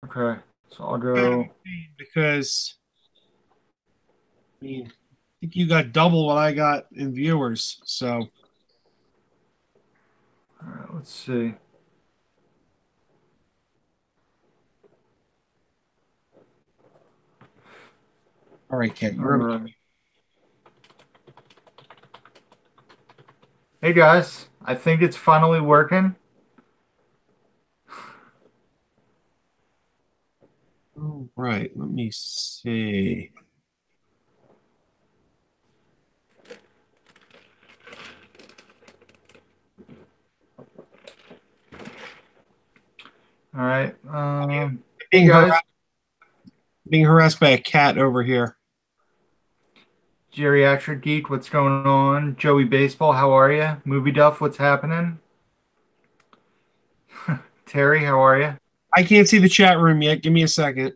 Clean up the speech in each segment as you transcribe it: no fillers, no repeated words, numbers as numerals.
Okay, so I'll go. Because I think you got double what I got in viewers. So All right, let's see. all right, Kate, All you're up. right. Hey guys, I think it's finally working. All right, let me see. All right. Hey Being guys, harassed by a cat over here. Geriatric Geek, what's going on? Joey Baseball, how are you? Movie Duff, what's happening? Terry, how are you? I can't see the chat room yet. Give me a second.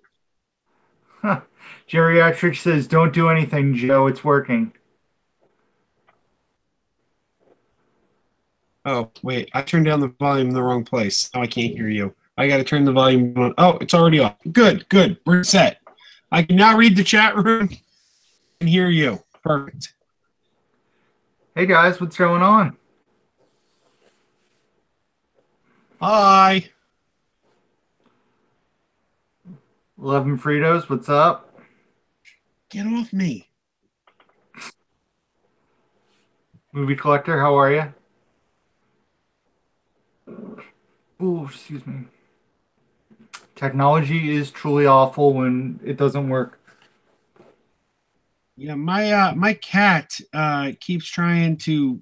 Geriatric says, "Don't do anything, Joe. It's working." Oh, wait, I turned down the volume in the wrong place. Now I can't hear you. I got to turn the volume on. Oh, it's already off. Good, good. We're set. I can now read the chat room and hear you. Perfect. Hey guys, what's going on? Hi. 11 Fritos, what's up? Get off me. Movie Collector, how are you? Oh, excuse me. Technology is truly awful when it doesn't work. Yeah, my cat keeps trying to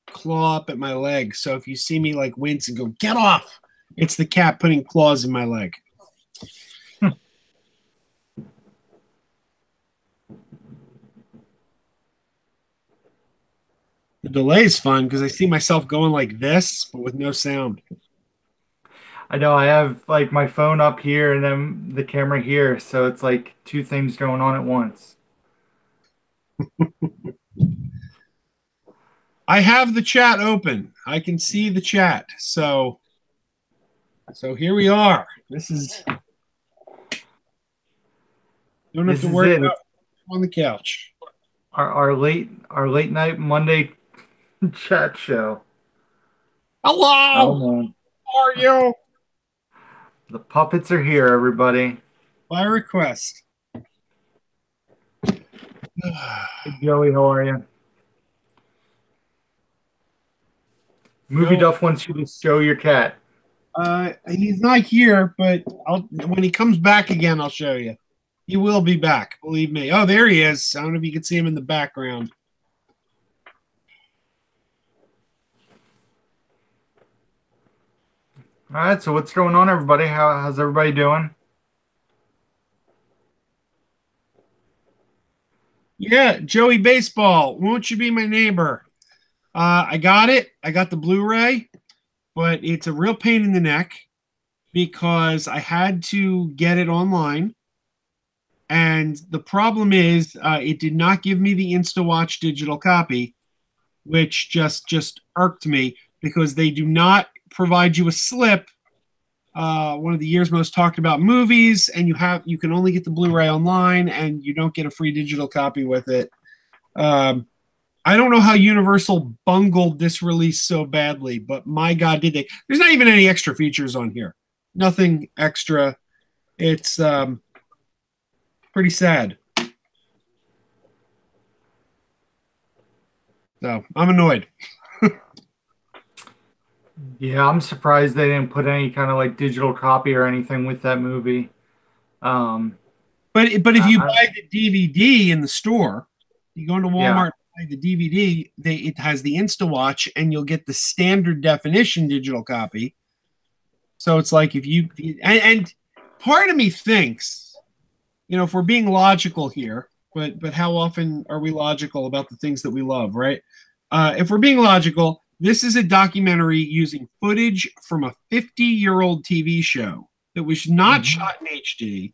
claw up at my leg. So if you see me like wince and go, get off, it's the cat putting claws in my leg. The delay is fun because I see myself going like this, but with no sound. I know I have like my phone up here and then the camera here, so it's like two things going on at once. I have the chat open. I can see the chat. So here we are. This is don't have This to is worry it. about It's on the couch. our late night Monday chat show. Oh Hello, man. how are you? The puppets are here, everybody. By request. Hey Joey, how are you? Movie Joe, Duff wants you to show your cat. he's not here, but when he comes back again, I'll show you. He will be back, believe me. Oh, there he is. I don't know if you can see him in the background. All right, so what's going on, everybody? How's everybody doing? Yeah, Joey Baseball, won't you be my neighbor? I got it. I got the Blu-ray, but it's a real pain in the neck because I had to get it online. And the problem is, it did not give me the InstaWatch digital copy, which just irked me because they do not provide you a slip. One of the year's most talked about movies, and you can only get the Blu-ray online, and you don't get a free digital copy with it. Um, I don't know how Universal bungled this release so badly, but my God, did they? There's not even any extra features on here. Nothing extra. It's pretty sad. So I'm annoyed. Yeah, I'm surprised they didn't put any kind of like digital copy or anything with that movie. Um, But if I, you I, buy the DVD in the store, you go into yeah, Walmart, buy the DVD. It has the InstaWatch, and you'll get the standard definition digital copy. So it's like if you and part of me thinks, if we're being logical here, but how often are we logical about the things that we love, right? If we're being logical, this is a documentary using footage from a 50-year-old TV show that was not mhm. shot in HD,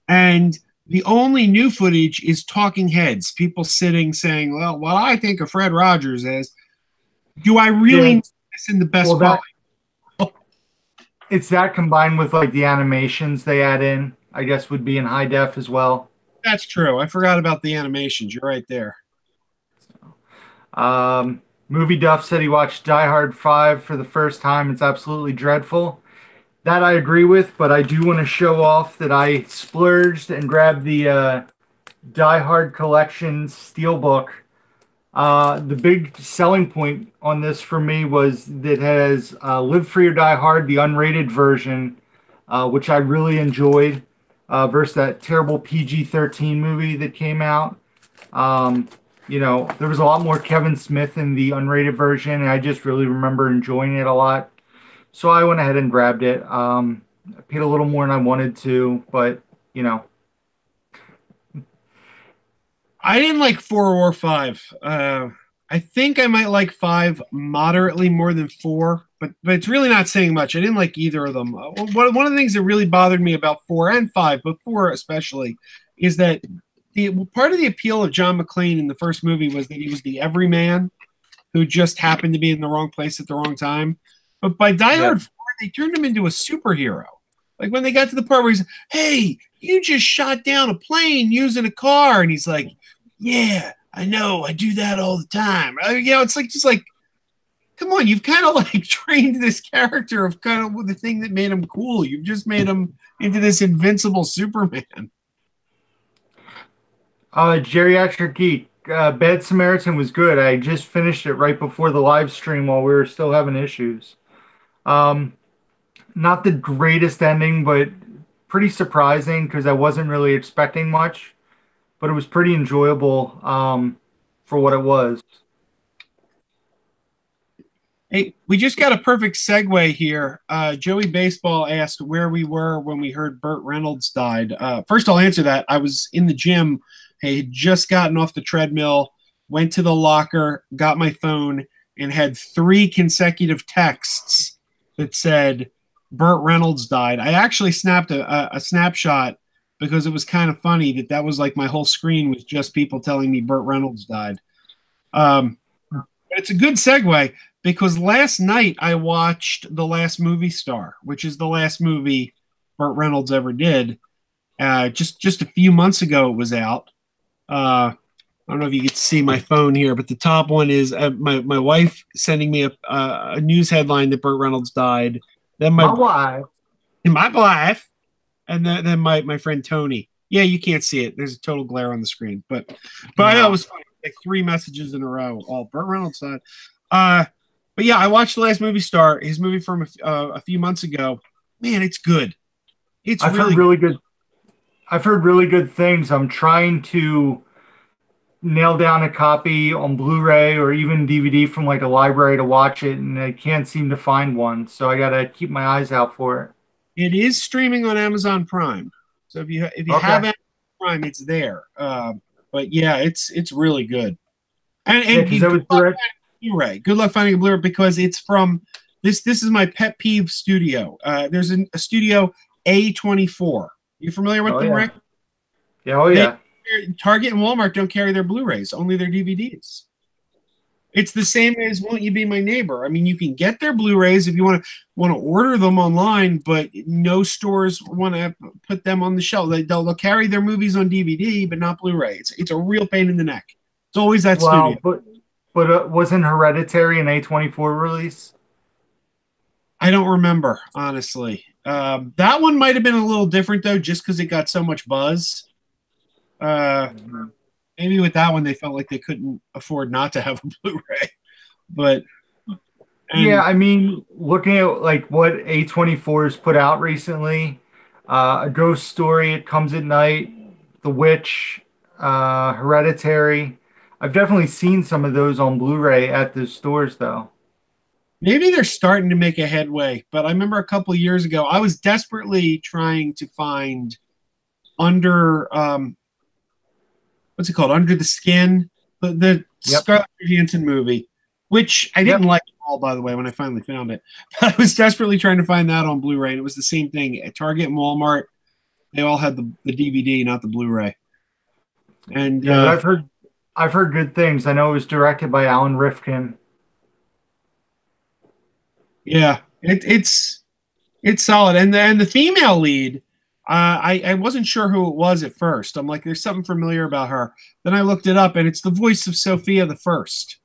and the only new footage is talking heads, people sitting saying, "Well, what I think of Fred Rogers is." Do I really Yeah. need this in the best Well, quality? It's that combined with like the animations they add in, I guess would be in high def as well. That's true. I forgot about the animations. You're right there. Movie Duff said he watched Die Hard 5 for the first time. It's absolutely dreadful. That I agree with, but I do want to show off that I splurged and grabbed the Die Hard Collection Steelbook. The big selling point on this for me was that it has Live Free or Die Hard, the unrated version, which I really enjoyed, versus that terrible PG-13 movie that came out. Um, there was a lot more Kevin Smith in the unrated version, and I just really remember enjoying it a lot. So I went ahead and grabbed it. I paid a little more than I wanted to, but you know, I didn't like 4 or 5. I think I might like 5 moderately more than 4, but it's really not saying much. I didn't like either of them. One of the things that really bothered me about 4 and 5, but 4 especially, is that the part of the appeal of John McClane in the first movie was that he was the everyman who just happened to be in the wrong place at the wrong time. But by Die yeah. Hard 4, they turned him into a superhero. Like when they got to the part where he's, "Hey, you just shot down a plane using a car," and he's like, "Yeah, I know, I do that all the time." It's like just like, come on, you've kind of like trained this character of kind of the thing that made him cool. You've just made him into this invincible Superman. Geriatric Geek, Bad Samaritan was good. I just finished it right before the live stream while we were still having issues. Um, Not the greatest ending, but pretty surprising because I wasn't really expecting much, but it was pretty enjoyable for what it was. Hey, we just got a perfect segue here. Joey Baseball asked where we were when we heard Burt Reynolds died. First, I'll answer that. I was in the gym. I had just gotten off the treadmill, went to the locker, got my phone, and had 3 consecutive texts that said Burt Reynolds died. I actually snapped a snapshot because it was kind of funny that was like my whole screen was just people telling me Burt Reynolds died. Um, it's a good segue because last night I watched The Last Movie Star, which is the last movie Burt Reynolds ever did. Just a few months ago it was out. I don't know if you get to see my phone here, but the top one is my wife sending me a news headline that Burt Reynolds died. Then My wife. my wife, and then my friend Tony. Yeah, you can't see it. There's a total glare on the screen, but I know it No. was funny. Like 3 messages in a row. All Burt Reynolds died. But yeah, I watched The Last Movie Star, his movie from a few months ago. Man, it's good. It's I've really heard really good. I've heard really good things. I'm trying to nail down a copy on Blu-ray or even DVD from like a library to watch it, and I can't seem to find one. So I gotta keep my eyes out for it. It is streaming on Amazon Prime. So if you have Okay. Amazon Prime, it's there. But yeah, it's really good. And Yeah, and because you, that good was luck direct. finding Blu-ray. Good luck finding a Blu-ray because it's from this. This is my pet peeve studio. There's a studio A24. You familiar with Oh them, yeah. Rick? Yeah. Oh They yeah. Target and Walmart don't carry their Blu-rays, only their DVDs. It's the same as Won't You Be My Neighbor. I mean, you can get their Blu-rays if you want to order them online, but no stores want to put them on the shelf. They'll carry their movies on DVD, but not Blu-ray. It's a real pain in the neck. It's always that studio. Well, but wasn't Hereditary an A24 release? I don't remember, honestly. That one might have been a little different though, just because it got so much buzz. Uh, Maybe with that one they felt like they couldn't afford not to have a Blu-ray. But Yeah, and I mean, looking at like what A24 has put out recently, A Ghost Story, It Comes at Night, The Witch, Hereditary. I've definitely seen some of those on Blu-ray at the stores, though. maybe they're starting to make a headway. But I remember a couple of years ago, I was desperately trying to find under what's it called? Under the Skin, the Yep, Scarlett Johansson movie, which I didn't yep. like at all, by the way, when I finally found it. But I was desperately trying to find that on Blu-ray, and it was the same thing at Target and Walmart. They all had the DVD, not the Blu-ray. And Yeah, but I've heard good things. I know it was directed by Alan Rifkin. yeah, it's It's solid, and the female lead, I wasn't sure who it was at first. I'm like, there's something familiar about her. Then I looked it up, and it's the voice of Sophia the First,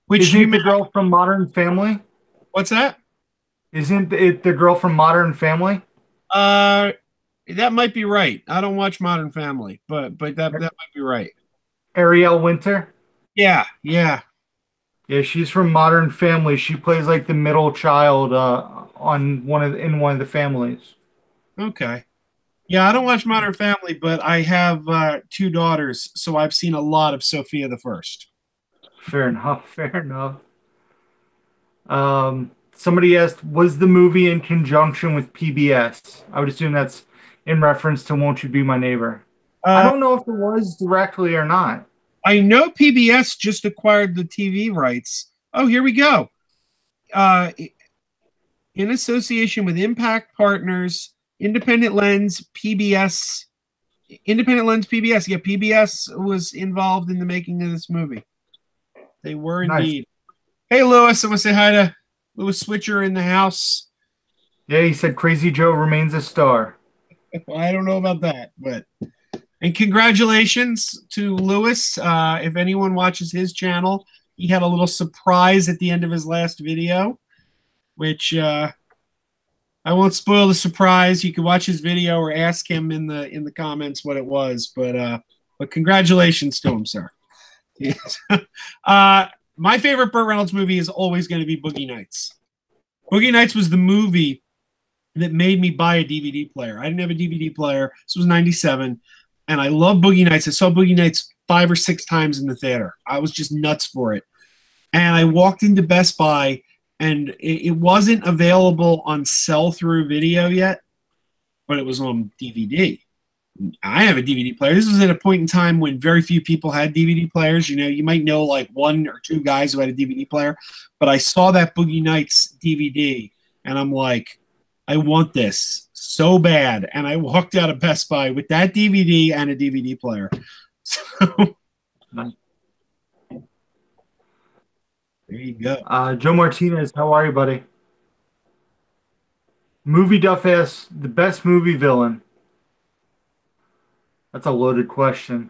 which Isn't you it may. the girl from Modern Family? What's that? Isn't it the girl from Modern Family? Uh, that might be right. I don't watch Modern Family, but that might be right. Ariel Winter? Yeah, yeah. Yeah, she's from Modern Family. She plays like the middle child on one of the families. Okay. Yeah, I don't watch Modern Family, but I have two daughters, so I've seen a lot of Sophia the First. Fair enough. Fair enough. Somebody asked, was the movie in conjunction with PBS? I would assume that's in reference to Won't You Be My Neighbor. I Uh, don't know if it was directly or not. I know PBS just acquired the TV rights. Oh, here we go. Uh, in association with Impact Partners, Independent Lens, PBS, Independent Lens, PBS. Yeah, PBS was involved in the making of this movie. They were Nice. indeed. Hey, Lewis, I want to say hi to Lewis Switcher in the house. Yeah, he said Crazy Joe remains a star. Well, I don't know about that, but and congratulations to Lewis. If anyone watches his channel, he had a little surprise at the end of his last video, which I won't spoil the surprise. You can watch his video or ask him in the comments what it was. But congratulations to him, sir. Yes. My favorite Burt Reynolds movie is always going to be Boogie Nights. Boogie Nights was the movie that made me buy a DVD player. I didn't have a DVD player. This was 97. And I love Boogie Nights. I saw Boogie Nights 5 or 6 times in the theater. I was just nuts for it. And I walked into Best Buy, and it wasn't available on sell-through video yet, but it was on DVD. I have a DVD player. This was at a point in time when very few people had DVD players. You know, you might know like 1 or 2 guys who had a DVD player, but I saw that Boogie Nights DVD, and I'm like, I want this so bad. And I walked out of Best Buy with that DVD and a DVD player. So Nice. there you go. Joe Martinez, how are you, buddy? Movie Duff asks, the best movie villain. That's a loaded question.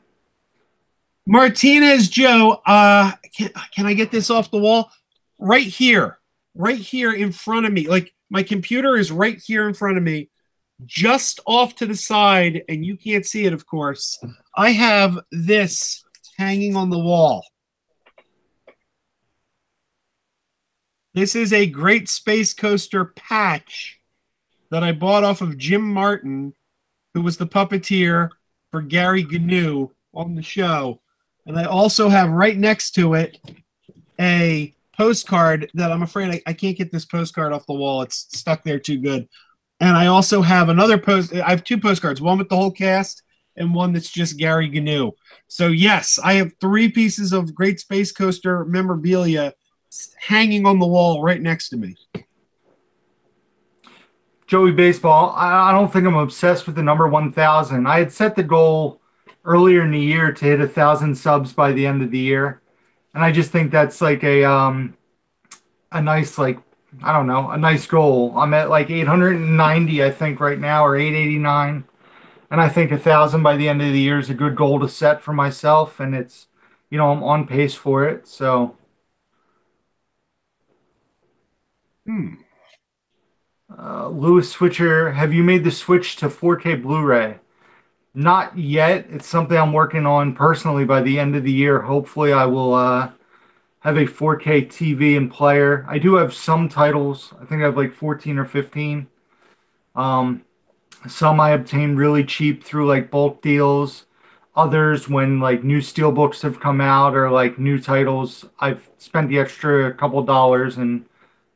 Martinez Joe, can I get this off the wall? Right here in front of me. Like my computer is right here in front of me, just off to the side, and you can't see it, of course. I have this hanging on the wall. This is a Great Space Coaster patch that I bought off of Jim Martin, who was the puppeteer for Gary Gnu on the show. And I also have right next to it a postcard that I'm afraid I can't get this postcard off the wall. It's stuck there too good. And I also have another I have 2 postcards, one with the whole cast and one that's just Gary Gnu. So yes, I have 3 pieces of Great Space Coaster memorabilia hanging on the wall right next to me. Joey Baseball, I don't think I'm obsessed with the number 1,000. I had set the goal earlier in the year to hit 1,000 subs by the end of the year, and I just think that's like a nice, like, I don't know, a nice goal. I'm at like 890, I think, right now, or 889, and I think 1,000 by the end of the year is a good goal to set for myself, and it's, you know, I'm on pace for it. So Lewis Switcher, have you made the switch to 4K Blu-ray? Not yet. It's something I'm working on personally. By the end of the year, hopefully I will have a 4K TV and player. I do have some titles. I think I have like 14 or 15. Um, some I obtained really cheap through like bulk deals. Others, when like new steelbooks have come out or like new titles, I've spent the extra couple dollars and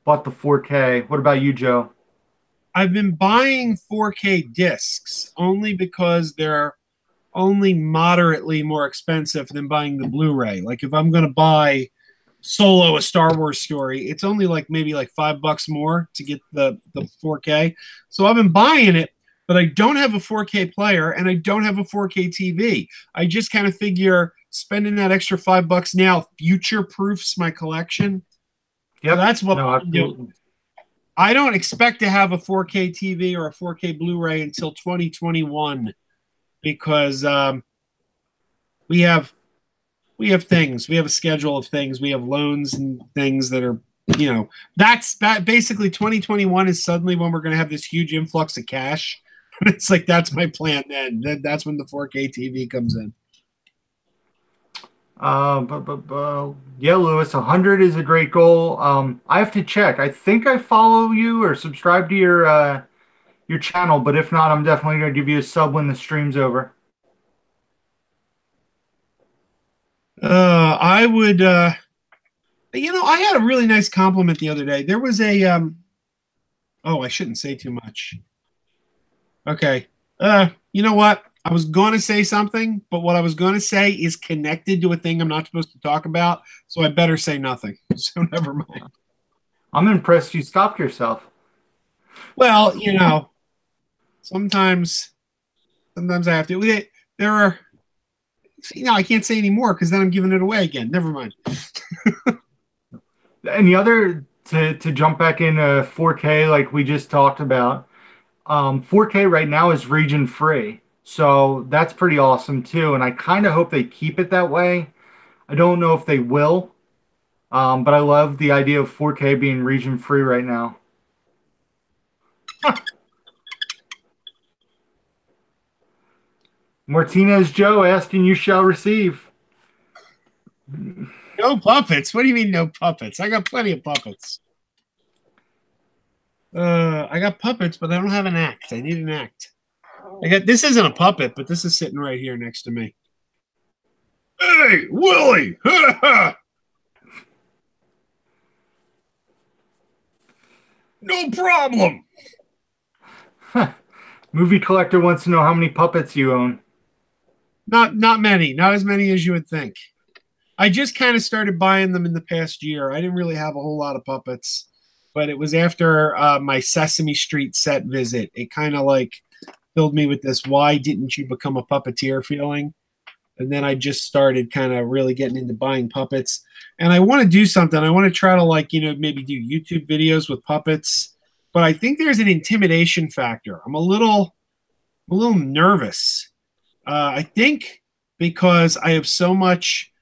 bought the 4K. What about you, Joe? I've been buying 4K discs only because they're only moderately more expensive than buying the Blu-ray. Like if I'm going to buy Solo, a Star Wars story, it's only like maybe like $5 more to get the 4K. So I've been buying it, but I don't have a 4K player and I don't have a 4K TV. I just kind of figure spending that extra $5 now future proofs my collection. Yep. So that's what No, I'm doing. absolutely. I don't expect to have a 4K TV or a 4K Blu-ray until 2021 because we have we have things. We have a schedule of things. We have loans and things that are, that's that basically 2021 is suddenly when we're going to have this huge influx of cash. It's like that's my plan then. That's when the 4K TV comes in. Yeah, Lewis, 100 is a great goal. I have to check. I think I follow you or subscribe to your channel, but if not, I'm definitely going to give you a sub when the stream's over. I would, I had a really nice compliment the other day. There was oh, I shouldn't say too much. Okay. You know what? I was going to say something, but what I was going to say is connected to a thing I'm not supposed to talk about, so I better say nothing. So never mind. I'm impressed you stopped yourself. Well, sometimes I have to. There are, I can't say anymore because then I'm giving it away again. Never mind. And the other to jump back into 4K, like we just talked about, 4K right now is region free, so that's pretty awesome too. And I kind of hope they keep it that way. I don't know if they will, but I love the idea of 4K being region free right now. Martinez Joe asking you shall receive. No puppets. What do you mean no puppets? I got plenty of puppets. I got puppets, but I don't have an act. I need an act. This isn't a puppet, but this is sitting right here next to me. Hey, Willie! No problem. Movie collector wants to know how many puppets you own. Not many. Not as many as you would think. I just kind of started buying them in the past year. I didn't really have a whole lot of puppets, but it was after my Sesame Street set visit. It kind of like filled me with this "why didn't you become a puppeteer" feeling. And then I just started kind of really getting into buying puppets. And I want to do something. I want to try to maybe do YouTube videos with puppets. But I think there's an intimidation factor. I'm a little nervous. I think because I have so much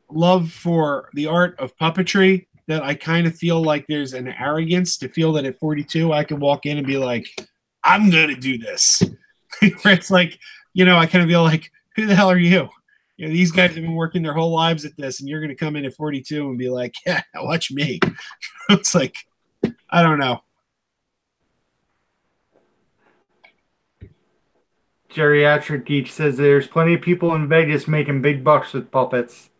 love for the art of puppetry that I kind of feel like there's an arrogance to feel that at 42 I can walk in and be like, I'm going to do this. Where it's like, I kind of feel like, who the hell are you? These guys have been working their whole lives at this, and you're going to come in at 42 and be like, yeah, watch me. It's like, I don't know. Geriatric Geek says there's plenty of people in Vegas making big bucks with puppets.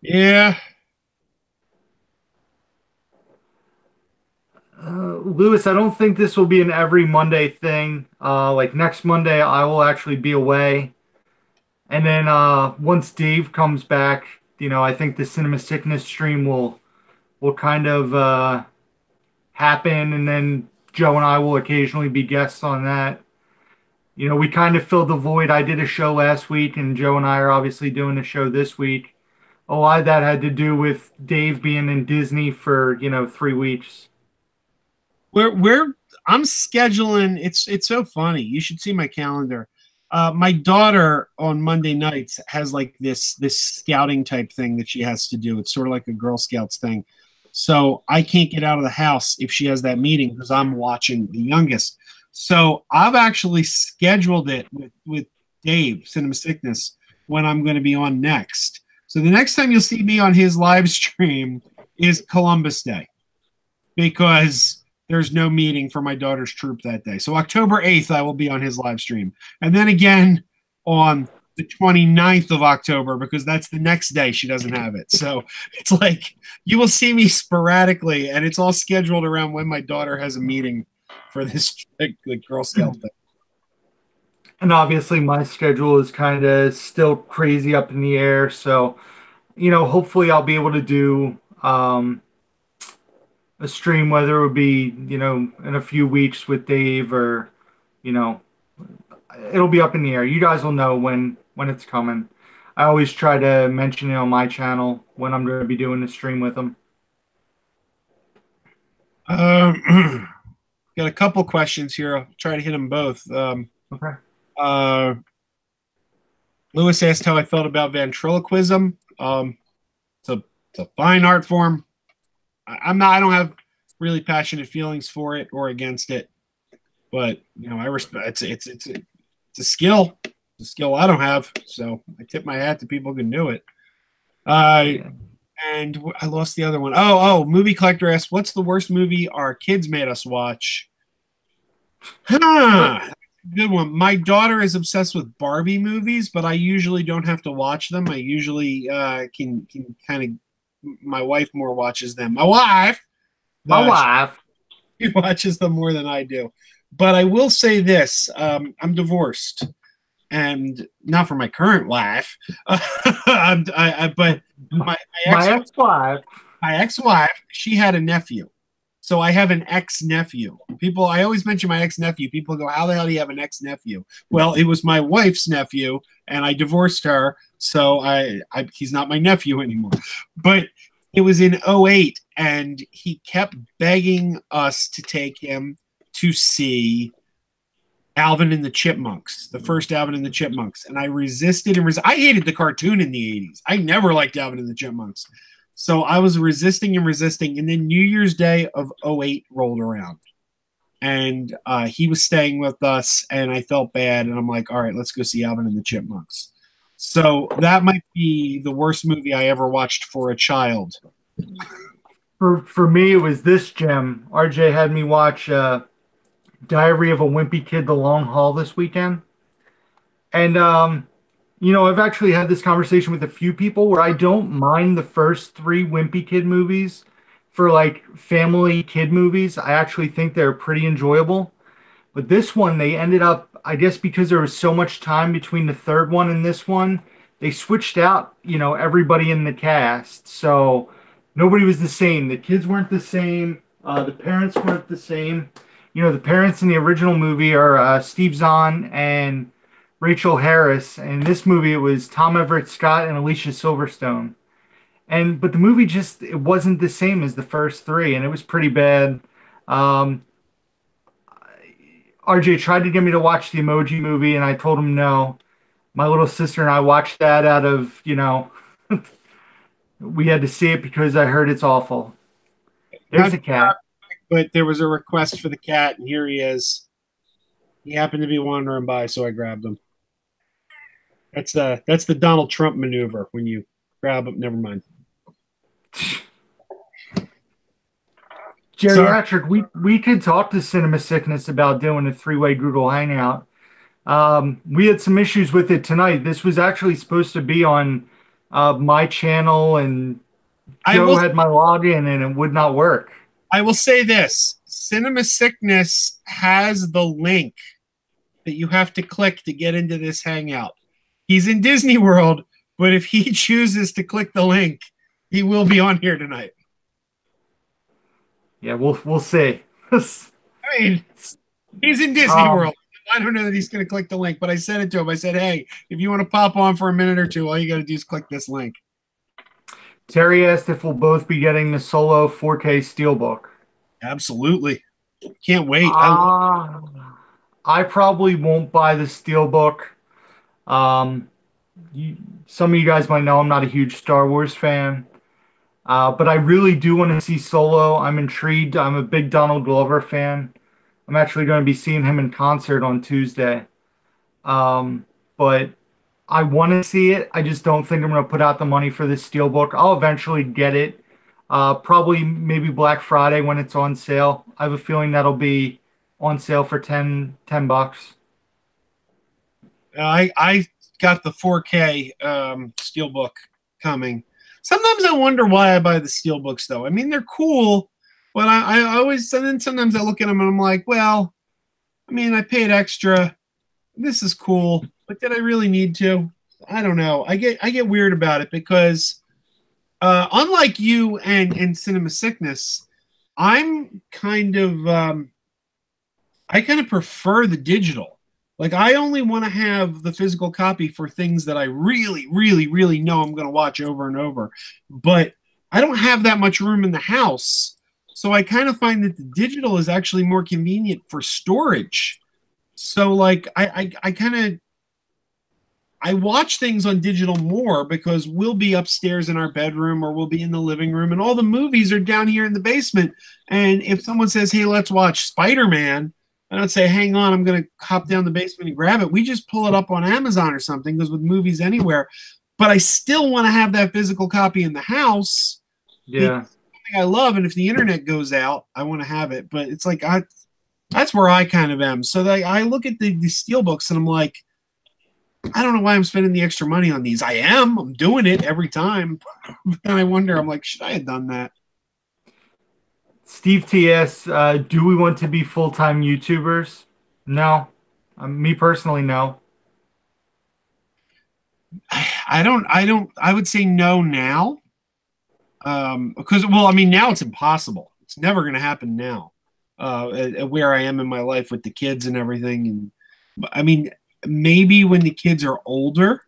Yeah. Lewis, I don't think this will be an every Monday thing. Like next Monday, I will actually be away. And then once Dave comes back, I think the Cinema Sickness stream will kind of happen, and then Joe and I will occasionally be guests on that. We kind of filled the void. I did a show last week, and Joe and I are obviously doing a show this week. A lot of that had to do with Dave being in Disney for 3 weeks. I'm scheduling. It's so funny. You should see my calendar. My daughter on Monday nights has like this scouting type thing that she has to do. It's sort of like a Girl Scouts thing. So I can't get out of the house if she has that meeting because I'm watching the youngest. So I've actually scheduled it with Dave, Cinema Sickness, when I'm going to be on next. So the next time you'll see me on his live stream is Columbus Day because there's no meeting for my daughter's troop that day. So October 8th, I will be on his live stream. And then again on the 29th of October because that's the next day she doesn't have it. So it's like you will see me sporadically, and it's all scheduled around when my daughter has a meeting for this Girl Scout thing. And obviously my schedule is kind of still crazy up in the air. So, hopefully I'll be able to do a stream, whether it would be, in a few weeks with Dave or, it'll be up in the air. You guys will know when it's coming. I always try to mention it on my channel when I'm going to be doing the stream with them. Got a couple questions here. I'll try to hit them both. Okay. Uh, Lewis asked how I felt about ventriloquism. It's a fine art form. I'm not. I don't have really passionate feelings for it or against it, but I respect. It's a skill. It's a skill I don't have. So I tip my hat to people who can do it. Uh, Yeah. and I lost the other one. Oh, movie collector asked, "What's the worst movie our kids made us watch?" Huh. Good one. My daughter is obsessed with Barbie movies, but I usually don't have to watch them. I usually can kind of. My wife more watches them. My wife, My she wife. watches them more than I do. But I will say this: I'm divorced, and not for my current wife. But my My ex-wife. my ex-wife, she had a nephew. So I have an ex-nephew. People, I always mention my ex-nephew. People go, how the hell do you have an ex-nephew? Well, it was my wife's nephew, and I divorced her, so he's not my nephew anymore. But it was in '08, and he kept begging us to take him to see Alvin and the Chipmunks, the first Alvin and the Chipmunks. And I resisted and I hated the cartoon in the 80s. I never liked Alvin and the Chipmunks. So I was resisting and resisting. And then New Year's Day of '08 rolled around. And he was staying with us, and I felt bad. And I'm like, all right, let's go see Alvin and the Chipmunks. So that might be the worst movie I ever watched for a child. For me, it was this, Jim. RJ had me watch Diary of a Wimpy Kid: The Long Haul this weekend. And I've actually had this conversation with a few people where I don't mind the first three Wimpy Kid movies for like family kid movies. I actually think they're pretty enjoyable. But this one, they ended up, I guess, because there was so much time between the third one and this one, they switched out, everybody in the cast. So nobody was the same. The kids weren't the same. The parents weren't the same. The parents in the original movie are Steve Zahn and Rachel Harris. And in this movie, it was Tom Everett Scott and Alicia Silverstone. But the movie just, it wasn't the same as the first three, and it was pretty bad. Um, RJ tried to get me to watch the Emoji Movie, and I told him no. My little sister and I watched that out of, we had to see it because I heard it's awful. There's Not, a cat. but there was a request for the cat, and here he is. He happened to be wandering by, so I grabbed him. That's the Donald Trump maneuver when you grab him. Never mind. Sorry. Geriatric, we could talk to Cinema Sickness about doing a three-way Google Hangout. We had some issues with it tonight. This was actually supposed to be on my channel, and Joe had my login, and it would not work. I will say this: Cinema Sickness has the link that you have to click to get into this hangout. He's in Disney World, but if he chooses to click the link, he will be on here tonight. Yeah, we'll see. I mean, he's in Disney World. I don't know that he's going to click the link, but I said it to him. I said, hey, if you want to pop on for a minute or two, all you got to do is click this link. Terry asked if we'll both be getting the Solo 4K Steelbook. Absolutely. Can't wait. I probably won't buy the Steelbook. Some of you guys might know I'm not a huge Star Wars fan. But I really do want to see Solo. I'm intrigued. I'm a big Donald Glover fan. I'm actually going to be seeing him in concert on Tuesday. But I want to see it. I just don't think I'm going to put out the money for this Steelbook. I'll eventually get it. Probably maybe Black Friday when it's on sale. I have a feeling that'll be on sale for $10. I got the 4K Steelbook coming. Sometimes I wonder why I buy the Steelbooks, though. I mean, they're cool, but I always, and then sometimes I look at them and I'm like, well, I mean, I paid extra. This is cool, but did I really need to? I don't know. I get weird about it because unlike you and Cinema Sickness, I'm kind of I kind of prefer the digital. Like, I only want to have the physical copy for things that I really, really, really know I'm going to watch over and over. But I don't have that much room in the house. So I kind of find that the digital is actually more convenient for storage. So like I kind of I watch things on digital more because we'll be upstairs in our bedroom or we'll be in the living room and all the movies are down here in the basement. And if someone says, "Hey, let's watch Spider-Man," I don't say, "Hang on, I'm going to hop down the basement and grab it." We just pull it up on Amazon or something because with movies anywhere. But I still want to have that physical copy in the house because Yeah. it's something I love. And if the internet goes out, I want to have it. But it's like that's where I kind of am. So like, I look at the steel books and I'm like, I don't know why I'm spending the extra money on these. I'm doing it every time. But then I wonder, I'm like, should I have done that? Steve TS, do we want to be full-time YouTubers? No. Me personally, no. I would say no now. Because, well, I mean, now it's impossible. It's never going to happen now. At where I am in my life with the kids and everything. And I mean, maybe when the kids are older,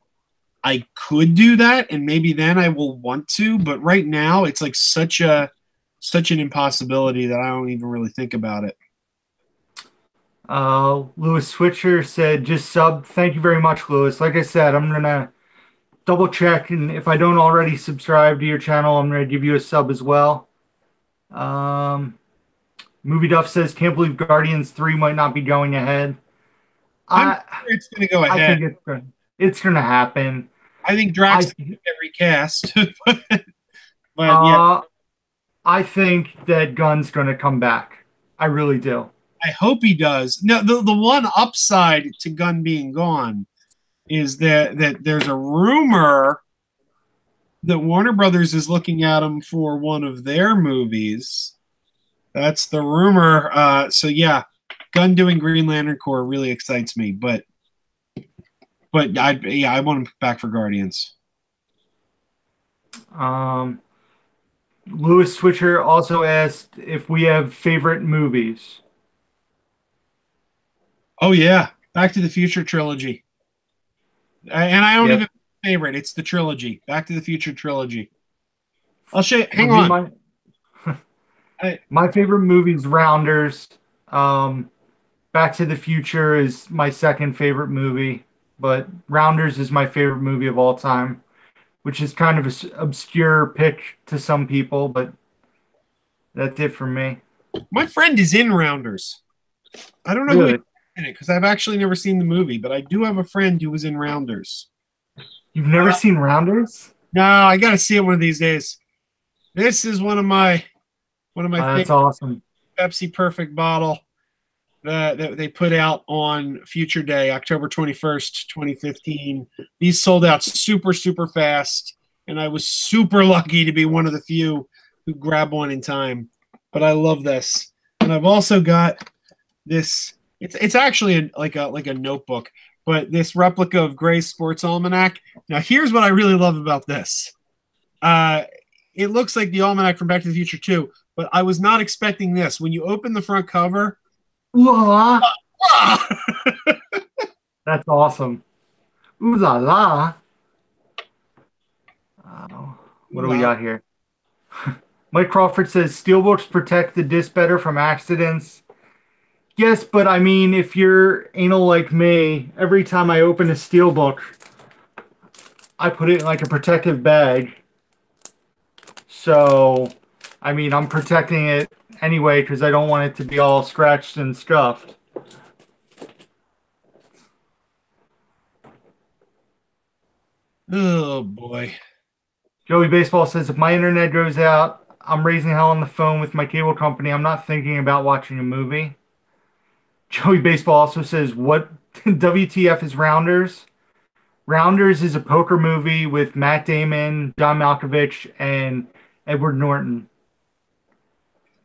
I could do that, and maybe then I will want to. But right now, it's like such an impossibility that I don't even really think about it. Lewis Switcher said, just sub. Thank you very much, Lewis. Like I said, I'm gonna double check, and if I don't already subscribe to your channel, I'm gonna give you a sub as well. Um, Movie Duff says, can't believe Guardians 3 might not be going ahead. I'm I sure it's going to go I ahead. think it's gonna happen. I think Drax I get recast, but yeah, uh I think that Gunn's gonna come back. I really do. I hope he does. No, the one upside to Gunn being gone is that there's a rumor that Warner Brothers is looking at him for one of their movies. That's the rumor. So yeah, Gunn doing Green Lantern Corps really excites me, but I want him back for Guardians. Um, Lewis Switcher also asked if we have favorite movies. Oh yeah, Back to the Future trilogy, and I don't Yep. even favorite. It's the trilogy, Back to the Future trilogy. I'll show you. For Hang me, on. my I, my favorite movie's Rounders. Um, Back to the Future is my second favorite movie, but Rounders is my favorite movie of all time, which is kind of an obscure pick to some people, but that's it for me. my friend is in Rounders. I don't know who he's Really? in it because I've actually never seen the movie, but I do have a friend who was in Rounders. You've never seen Rounders? No, I got to see it one of these days. This is one of my That's favorite awesome. Pepsi Perfect bottle that they put out on Future Day, October 21st, 2015. These sold out super fast, and I was super lucky to be one of the few who grabbed one in time. But I love this, and I've also got this. It's actually like a notebook, but this replica of Gray's Sports Almanac. Now, here's what I really love about this. Uh, it looks like the almanac from Back to the Future 2, but I was not expecting this. When you open the front cover, Ooh la la. ah! That's awesome. Ooh la la. Uh, what do we Wow. got here? Mike Crawford says steelbooks protect the disc better from accidents. Yes, but I mean, if you're anal like me, every time I open a steelbook, I put it in like a protective bag. So, I mean, I'm protecting it anyway because I don't want it to be all scratched and scuffed. Oh boy. Joey Baseball says if my internet goes out, I'm raising hell on the phone with my cable company. I'm not thinking about watching a movie. Joey Baseball also says, what WTF is Rounders? Rounders is a poker movie with Matt Damon, John Malkovich, and Edward Norton.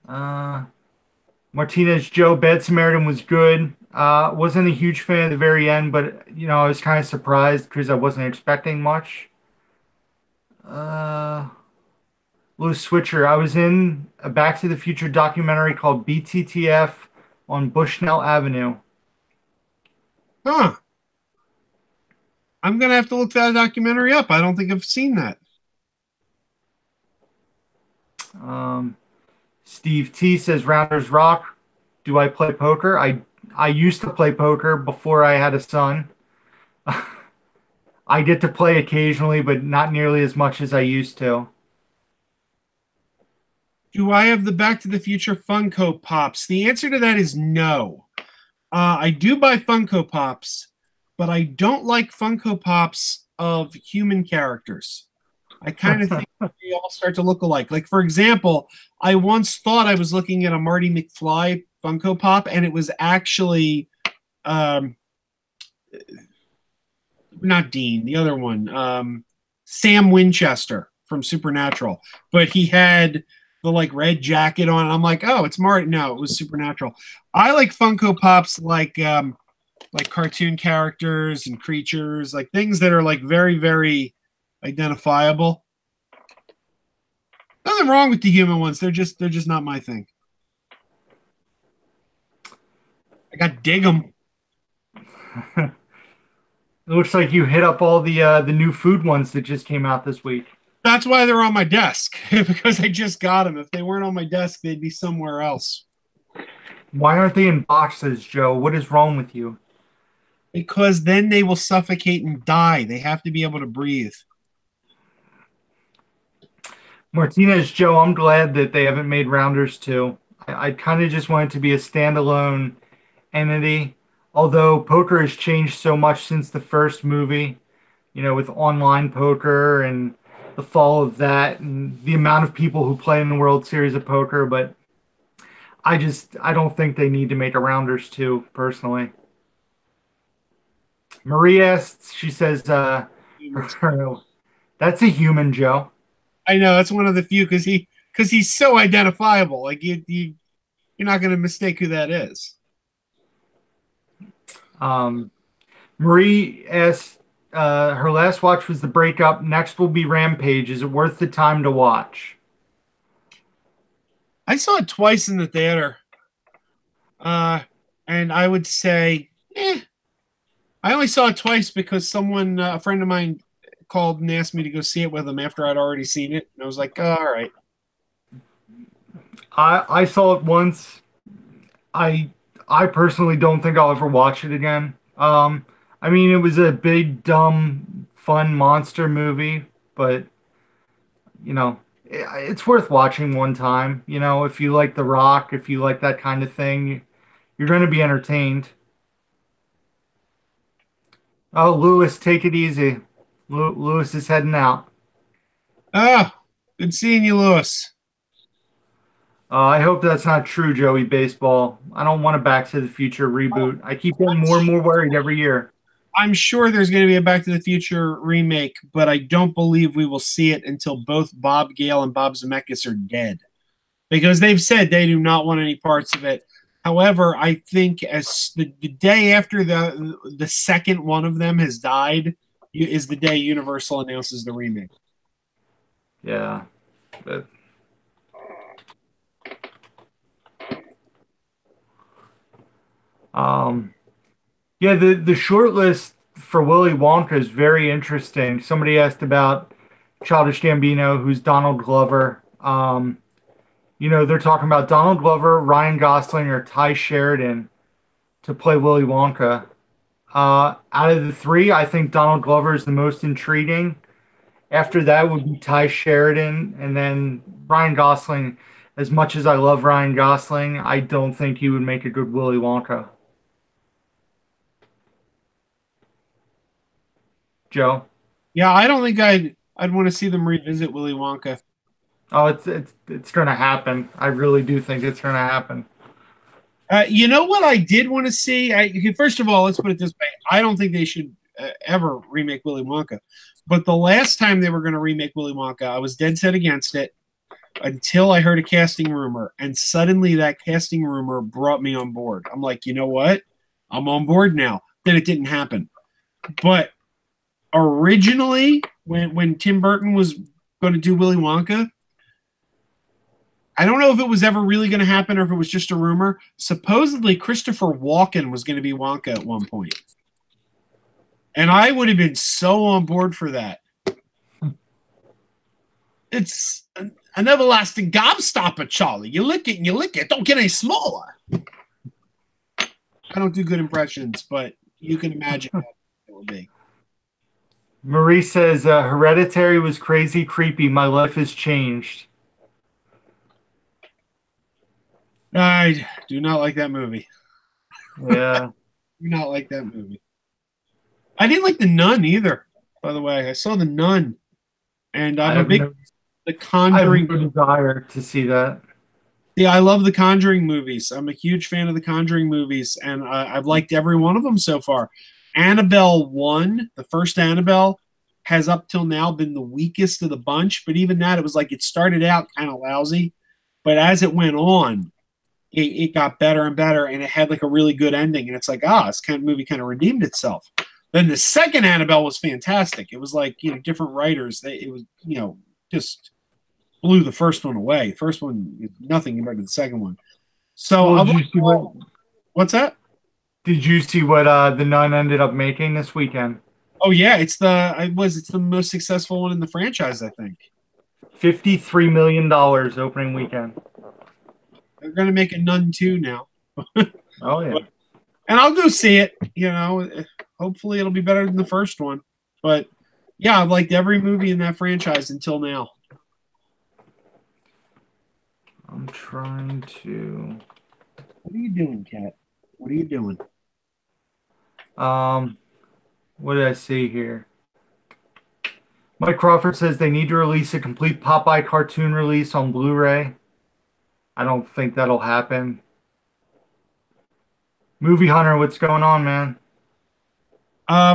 Uh, Martinez Joe, Bad Samaritan was good. Wasn't a huge fan at the very end, but I was kind of surprised because I wasn't expecting much. Uh, Louis Switcher, I was in a Back to the Future documentary called BTTF on Bushnell Avenue. Huh. I'm gonna have to look that documentary up. I don't think I've seen that. Um, Steve T says Rounders rock. Do I play poker? I used to play poker before I had a son. I get to play occasionally, but not nearly as much as I used to. Do I have the Back to the Future Funko Pops? The answer to that is no. I do buy Funko Pops, but I don't like Funko Pops of human characters. I kind of think they all start to look alike. Like, for example, I once thought I was looking at a Marty McFly Funko Pop, and it was actually um, not Dean, the other one, Sam Winchester from Supernatural. But he had the like red jacket on, and I'm like, oh, it's Marty. No, it was Supernatural. I like Funko Pops like cartoon characters and creatures, like things that are like very, very identifiable. Nothing wrong with the human ones. They're just not my thing. I got dig them. It looks like you hit up all the new food ones that just came out this week. That's why they're on my desk because I just got them. If they weren't on my desk, they'd be somewhere else. Why aren't they in boxes, Joe? What is wrong with you? Because then they will suffocate and die. They have to be able to breathe. Martinez, Joe, I'm glad that they haven't made Rounders 2. I kind of just want it to be a standalone entity. Although poker has changed so much since the first movie, with online poker and the fall of that and the amount of people who play in the World Series of Poker. But I don't think they need to make a Rounders 2, personally. Marie asks, she says, that's a human, Joe. I know that's one of the few because he's so identifiable. Like you're not going to mistake who that is. Marie asks, her last watch was The Breakup. Next will be Rampage. Is it worth the time to watch? I saw it twice in the theater, and I would say, I only saw it twice because a friend of mine, called and asked me to go see it with him after I'd already seen it, and I was like, oh, all right. I saw it once. I personally don't think I'll ever watch it again. I mean, it was a big, dumb, fun monster movie, but it's worth watching one time. If you like The Rock, if you like that kind of thing, you're going to be entertained. Oh, Lewis, take it easy. Lewis is heading out. Oh, good seeing you, Lewis. I hope that's not true, Joey Baseball. I don't want a Back to the Future reboot. I keep getting more and more worried every year. I'm sure there's going to be a Back to the Future remake, but I don't believe we will see it until both Bob Gale and Bob Zemeckis are dead, because they've said they do not want any parts of it. However, I think as the day after the second one of them has died is the day Universal announces the remake. Yeah. But... yeah, the short list for Willy Wonka is very interesting. Somebody asked about Childish Gambino, who's Donald Glover. They're talking about Donald Glover, Ryan Gosling, or Ty Sheridan to play Willy Wonka. Out of the three, I think Donald Glover is the most intriguing. After that would be Ty Sheridan, and then Ryan Gosling. As much as I love Ryan Gosling, I don't think he would make a good Willy Wonka. Joe? Yeah, I don't think I'd want to see them revisit Willy Wonka. Oh, it's going to happen. I really do think it's going to happen. You know what I did want to see? First of all, let's put it this way. I don't think they should ever remake Willy Wonka. But the last time they were going to remake Willy Wonka, I was dead set against it until I heard a casting rumor. And suddenly that casting rumor brought me on board. I'm like, you know what? I'm on board now. Then it didn't happen. But originally, when Tim Burton was going to do Willy Wonka, I don't know if it was ever really going to happen or if it was just a rumor. Supposedly, Christopher Walken was going to be Wonka at one point. And I would have been so on board for that. An everlasting gobstopper, Charlie. You lick it and you lick it. Don't get any smaller. I don't do good impressions, but you can imagine how it will be. Marie says, Hereditary was crazy, creepy. My life has changed. I do not like that movie. Yeah. Do not like that movie. I didn't like The Nun either, by the way. I saw The Nun, and I'm a big The Conjuring. I have no desire to see that. Yeah, I love the Conjuring movies. I'm a huge fan of the Conjuring movies, and I've liked every one of them so far. Annabelle 1, the first Annabelle, has up till now been the weakest of the bunch, but even that, it was like it started out kind of lousy, but as it went on, it got better and better, and it had like a really good ending, and it's like, this kind of movie kind of redeemed itself. Then the second Annabelle was fantastic. It was like, different writers. It was, just blew the first one away. The first one, nothing compared to the second one. So, what's that? Did you see what The Nun ended up making this weekend? Oh yeah, it's the most successful one in the franchise, I think. $53 million opening weekend. They're going to make a Nun 2 now. Oh yeah, and I'll go see it. Hopefully it'll be better than the first one. But yeah, I've liked every movie in that franchise until now. I'm trying to. What are you doing, Kat? What are you doing? What did I see here? Mike Crawford says they need to release a complete Popeye cartoon release on Blu-ray. I don't think that'll happen. Movie Hunter, what's going on, man?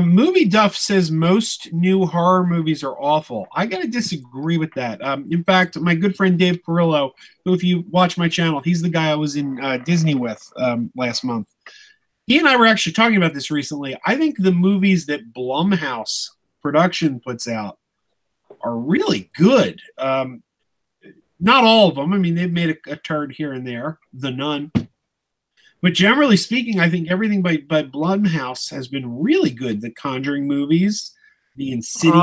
Movie Duff says most new horror movies are awful. I gotta disagree with that. In fact, my good friend Dave Perillo, who, if you watch my channel, he's the guy I was in Disney with last month. He and I were actually talking about this recently. I think the movies that Blumhouse production puts out are really good. Not all of them. I mean, they've made a turd here and there. The Nun. But generally speaking, I think everything by Blumhouse has been really good. The Conjuring movies, the Insidious.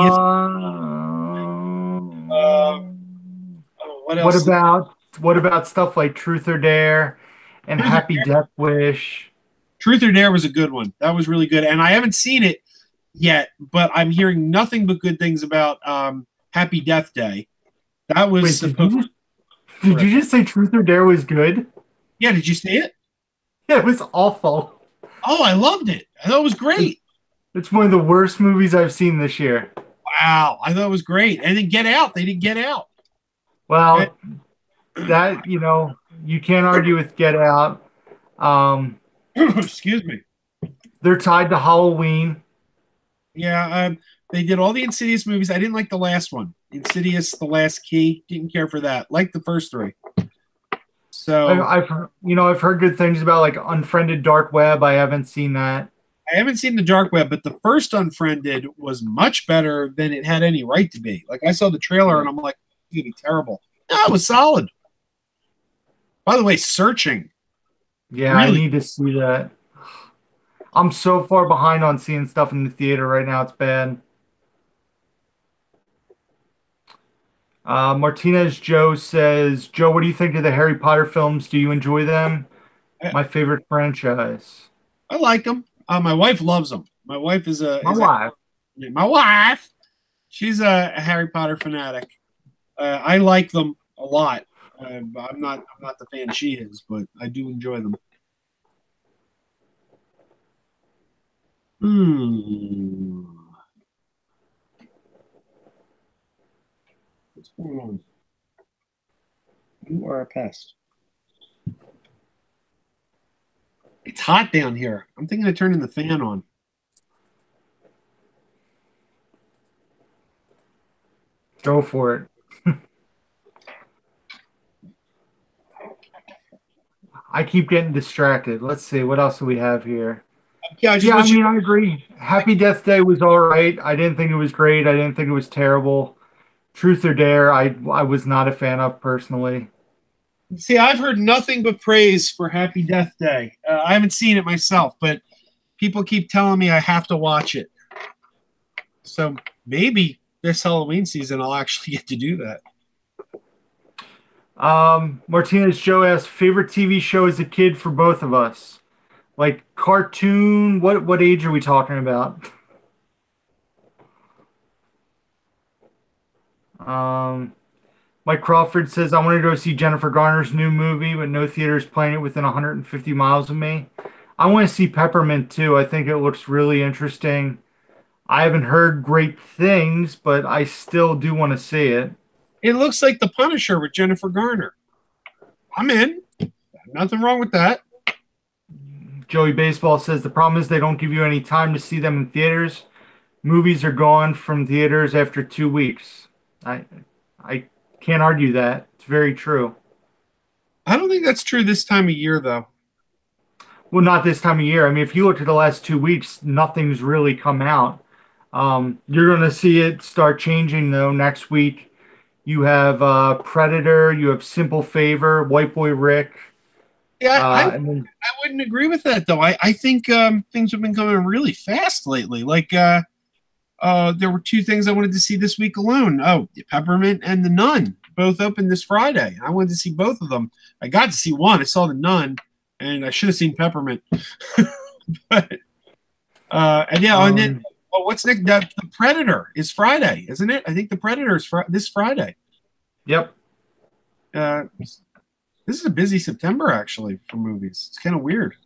What else? What about stuff like Truth or Dare and Happy Death Wish? Truth or Dare was a good one. That was really good. And I haven't seen it yet, but I'm hearing nothing but good things about Happy Death Day. That was Did you just say Truth or Dare was good? Yeah, did you see it? Yeah, it was awful. Oh, I loved it. I thought it was great. It's one of the worst movies I've seen this year. Wow, I thought it was great. And then Get Out. They did Get Out. Well, that, you can't argue with Get Out. Excuse me. They're tied to Halloween. Yeah, they did all the Insidious movies. I didn't like the last one. Insidious, The Last Key. Didn't care for that. Liked the first three. So I've heard good things about like Unfriended Dark Web. I haven't seen that. I haven't seen the Dark Web, but the first Unfriended was much better than it had any right to be. Like, I saw the trailer and I'm like, it's gonna be terrible. No, it was solid. By the way, Searching. Yeah, really? I need to see that. I'm so far behind on seeing stuff in the theater right now. It's bad. Martinez Joe says, Joe, what do you think of the Harry Potter films? Do you enjoy them? My favorite franchise. I like them. My wife loves them. My wife is my wife. She's a Harry Potter fanatic. I like them a lot. I'm not the fan she is, but I do enjoy them. What's going on? You are a pest. It's hot down here. I'm thinking of turning the fan on. Go for it. I keep getting distracted. Let's see. What else do we have here? Yeah, I agree. Happy Death Day was all right. I didn't think it was great. I didn't think it was terrible. Truth or Dare, I was not a fan of personally. See, I've heard nothing but praise for Happy Death Day. I haven't seen it myself, but people keep telling me I have to watch it. So maybe this Halloween season I'll actually get to do that. Martinez Joe asks, favorite TV show as a kid for both of us. Like cartoon, what age are we talking about? Um, Mike Crawford says, I want to go see Jennifer Garner's new movie, but no theater's playing it within 150 miles of me. I want to see Peppermint too. I think it looks really interesting. I haven't heard great things, but I still do want to see it. It looks like The Punisher with Jennifer Garner. I'm in. Nothing wrong with that. Joey Baseball says the problem is they don't give you any time to see them in theaters. Movies are gone from theaters after 2 weeks. I can't argue that. It's very true. I don't think that's true this time of year, though. Well, not this time of year. I mean, if you look at the last 2 weeks, nothing's really come out. You're going to see it start changing though next week. You have Predator, you have Simple Favor, White Boy Rick. Yeah, And then, I wouldn't agree with that, though. I think things have been coming really fast lately. Like, there were two things I wanted to see this week alone. Oh, Peppermint and The Nun, both open this Friday. I wanted to see both of them. I got to see one. I saw The Nun, and I should have seen Peppermint. But and yeah, and then what's next? The Predator is Friday, isn't it? I think The Predator is this Friday. yep. This is a busy September, actually, for movies. It's kind of weird.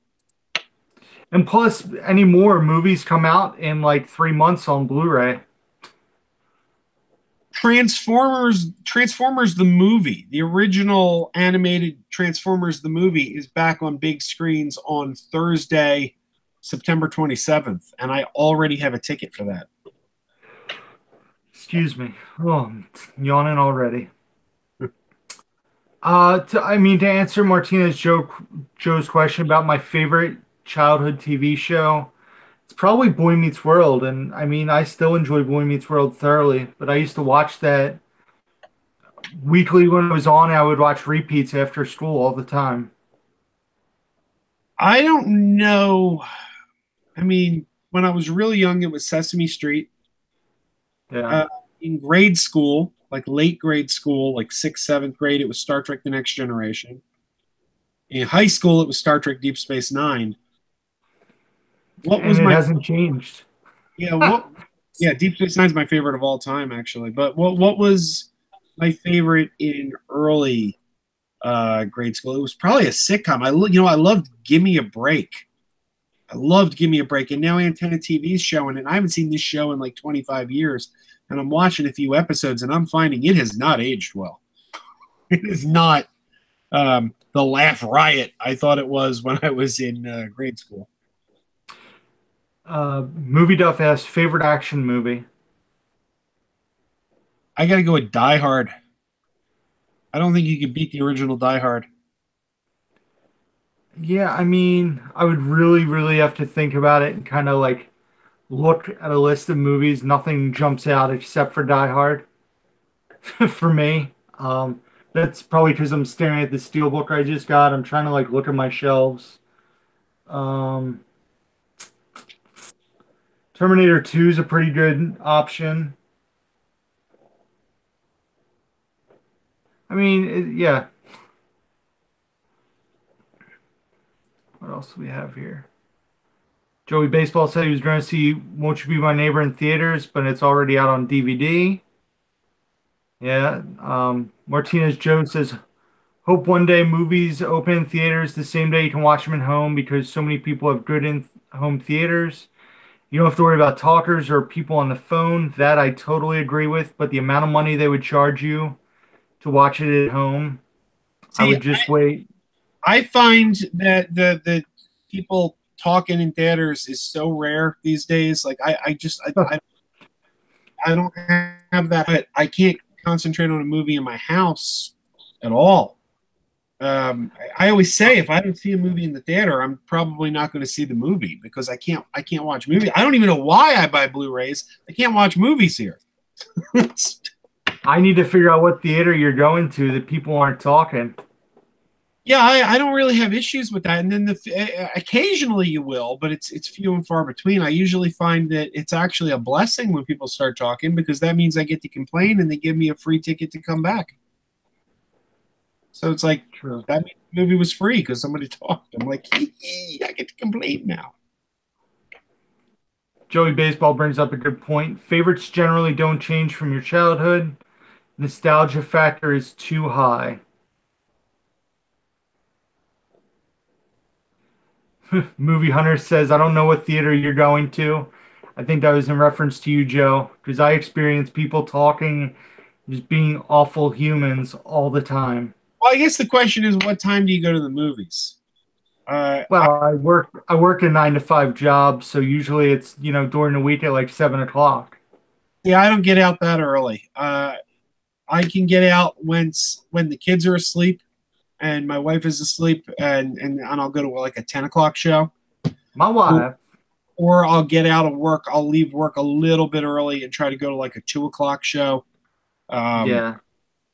And plus, any more movies come out in like 3 months on Blu-ray. Transformers the movie, the original animated Transformers the movie is back on big screens on Thursday, September 27th, and I already have a ticket for that. Excuse me. Oh, I'm yawning already. To answer Joe's question about my favorite childhood TV show, it's probably Boy Meets World. And I mean, I still enjoy Boy Meets World thoroughly, but I used to watch that weekly when it was on. I would watch repeats after school all the time. I don't know. I mean, when I was really young, it was Sesame Street. Yeah. In grade school, like late grade school, like sixth, seventh grade, it was Star Trek The Next Generation. In high school, it was Star Trek Deep Space Nine. What And was it my hasn't changed. Yeah, Deep Space Nine is my favorite of all time, actually. But what was my favorite in early grade school? It was probably a sitcom. I loved Gimme a Break. I loved Gimme a Break, and now Antenna TV is showing it. I haven't seen this show in like 25 years, and I'm watching a few episodes, and I'm finding it has not aged well. It is not the laugh riot I thought it was when I was in grade school. Movie Duff asks, favorite action movie? I got to go with Die Hard. I don't think you could beat the original Die Hard. Yeah, I mean, I would really, really have to think about it and kind of like look at a list of movies. Nothing jumps out except for Die Hard for me. That's probably because I'm staring at the steelbook I just got. I'm trying to like look at my shelves. Um, Terminator 2 is a pretty good option. I mean, yeah. What else do we have here? Joey Baseball said he was going to see Won't You Be My Neighbor in theaters, but it's already out on DVD. Yeah. Martinez Joe says, hope one day movies open in theaters the same day you can watch them at home because so many people have good in-home theaters. You don't have to worry about talkers or people on the phone. That I totally agree with, but the amount of money they would charge you to watch it at home, I See, would just wait. I find that the people talking in theaters is so rare these days. Like I don't have that. But I can't concentrate on a movie in my house at all. I always say if I don't see a movie in the theater, I'm probably not going to see the movie because I can't watch movies. I don't even know why I buy Blu-rays. I can't watch movies here. I need to figure out what theater you're going to that people aren't talking. Yeah, I don't really have issues with that. And then occasionally you will, but it's few and far between. I usually find that it's actually a blessing when people start talking because that means I get to complain and they give me a free ticket to come back. So it's like True. that movie was free because somebody talked. I'm like, I get to complain now. Joey Baseball brings up a good point. Favorites generally don't change from your childhood. Nostalgia factor is too high. Movie Hunter says, I don't know what theater you're going to. I think that was in reference to you, Joe, because I experience people talking, just being awful humans all the time. Well, I guess the question is, what time do you go to the movies? Well, I work a 9 to 5 job, so usually it's during the week at like 7 o'clock. Yeah, I don't get out that early. I can get out when the kids are asleep and my wife is asleep, and I'll go to like a 10 o'clock show, My or, wife, or I'll get out of work. I'll leave work a little bit early and try to go to like a 2 o'clock show. Um, yeah,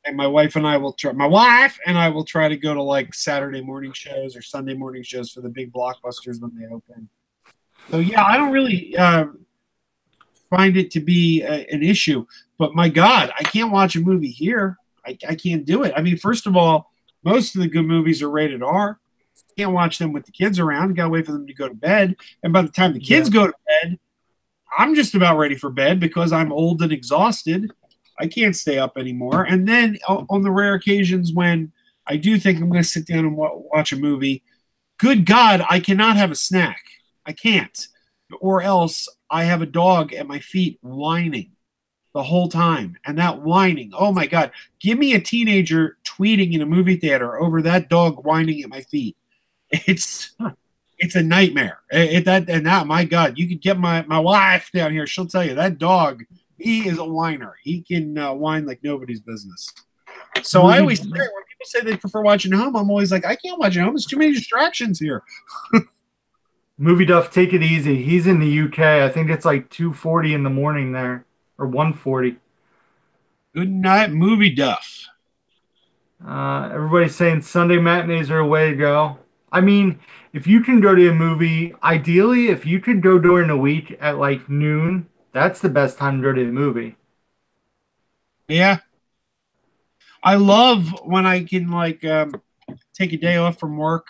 and my wife and I will try. My wife and I will try to go to like Saturday morning shows or Sunday morning shows for the big blockbusters when they open. So yeah, I don't really find it to be an issue. But my God, I can't watch a movie here. I can't do it. I mean, first of all, most of the good movies are rated R. Can't watch them with the kids around. Got to wait for them to go to bed. And by the time the kids yeah, go to bed, I'm just about ready for bed because I'm old and exhausted. I can't stay up anymore. And then on the rare occasions when I do think I'm going to sit down and watch a movie, good God, I cannot have a snack. I can't. Or else I have a dog at my feet whining the whole time. And that whining, oh my God, give me a teenager tweeting in a movie theater over that dog whining at my feet. It's it's a nightmare. My God, you could get my wife down here. She'll tell you that dog, he is a whiner. He can whine like nobody's business. So I always say, when people say they prefer watching at home, I'm always like, I can't watch at home. There's too many distractions here. Movie Duff, take it easy. He's in the UK. I think it's like 2:40 in the morning there, or 1:40. Good night, movie duff. Everybody's saying Sunday matinees are a way to go. I mean, if you can go to a movie, ideally, if you could go during the week at like noon, that's the best time to go to the movie. Yeah, I love when I can like take a day off from work.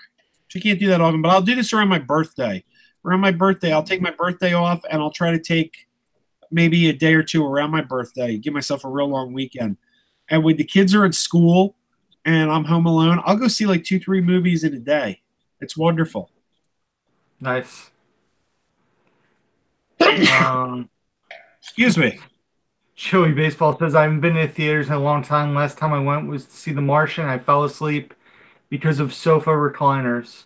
I can't do that often, but I'll do this around my birthday. Around my birthday, I'll take my birthday off, and I'll try to take maybe a day or two around my birthday, give myself a real long weekend. And when the kids are at school and I'm home alone, I'll go see like 2, 3 movies in a day. It's wonderful. Nice. Um, Excuse me. Joey Baseball says, I haven't been to theaters in a long time. Last time I went was to see The Martian. I fell asleep because of sofa recliners.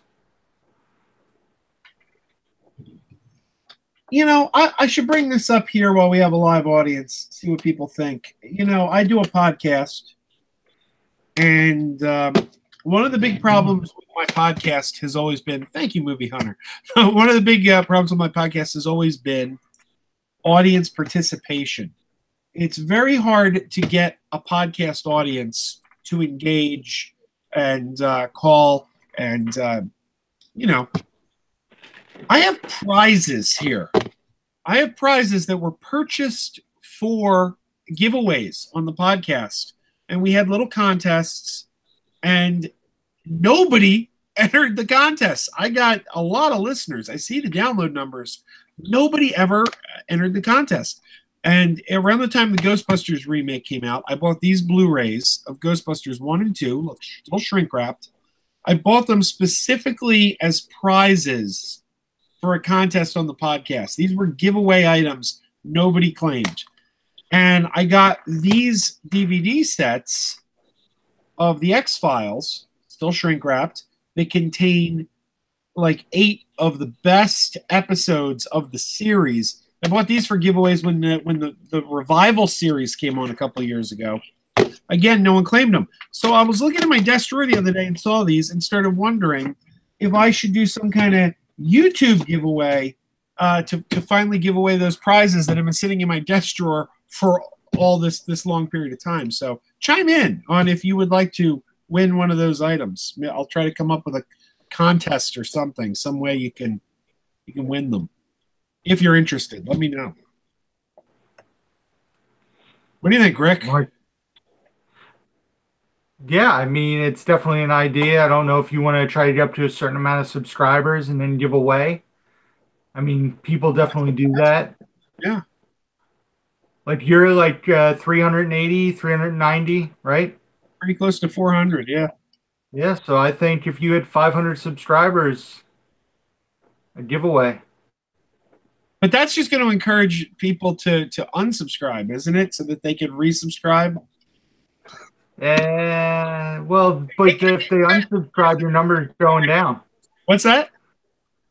I should bring this up here while we have a live audience, see what people think. I do a podcast, and one of the big problems with my podcast has always been, thank you, Movie Hunter. One of the big problems with my podcast has always been audience participation. It's very hard to get a podcast audience to engage and call and, I have prizes here. I have prizes that were purchased for giveaways on the podcast. And we had little contests, and nobody entered the contest. I got a lot of listeners. I see the download numbers. Nobody ever entered the contest. And around the time the Ghostbusters remake came out, I bought these Blu-rays of Ghostbusters 1 and 2, still shrink wrapped. I bought them specifically as prizes for a contest on the podcast. These were giveaway items nobody claimed. And I got these DVD sets of the X-Files, still shrink wrapped. They contain like 8 of the best episodes of the series. I bought these for giveaways when the Revival series came on a couple of years ago. Again, no one claimed them. So I was looking at my desk drawer the other day and saw these and started wondering if I should do some kind of YouTube giveaway to finally give away those prizes that have been sitting in my desk drawer for all this long period of time. So chime in on if you would like to win one of those items. I'll try to come up with a contest or something, some way you can win them. If you're interested, let me know. What do you think, Rick? Yeah, I mean, it's definitely an idea. I don't know if you want to try to get up to a certain amount of subscribers and then give away. I mean, people definitely do that. Yeah, Like you're like 380, 390, right? pretty close to 400. Yeah. Yeah, so I think if you had 500 subscribers, a giveaway. But that's just going to encourage people to unsubscribe, isn't it? So that they can resubscribe. Well, but if they unsubscribe, your number's going down. What's that?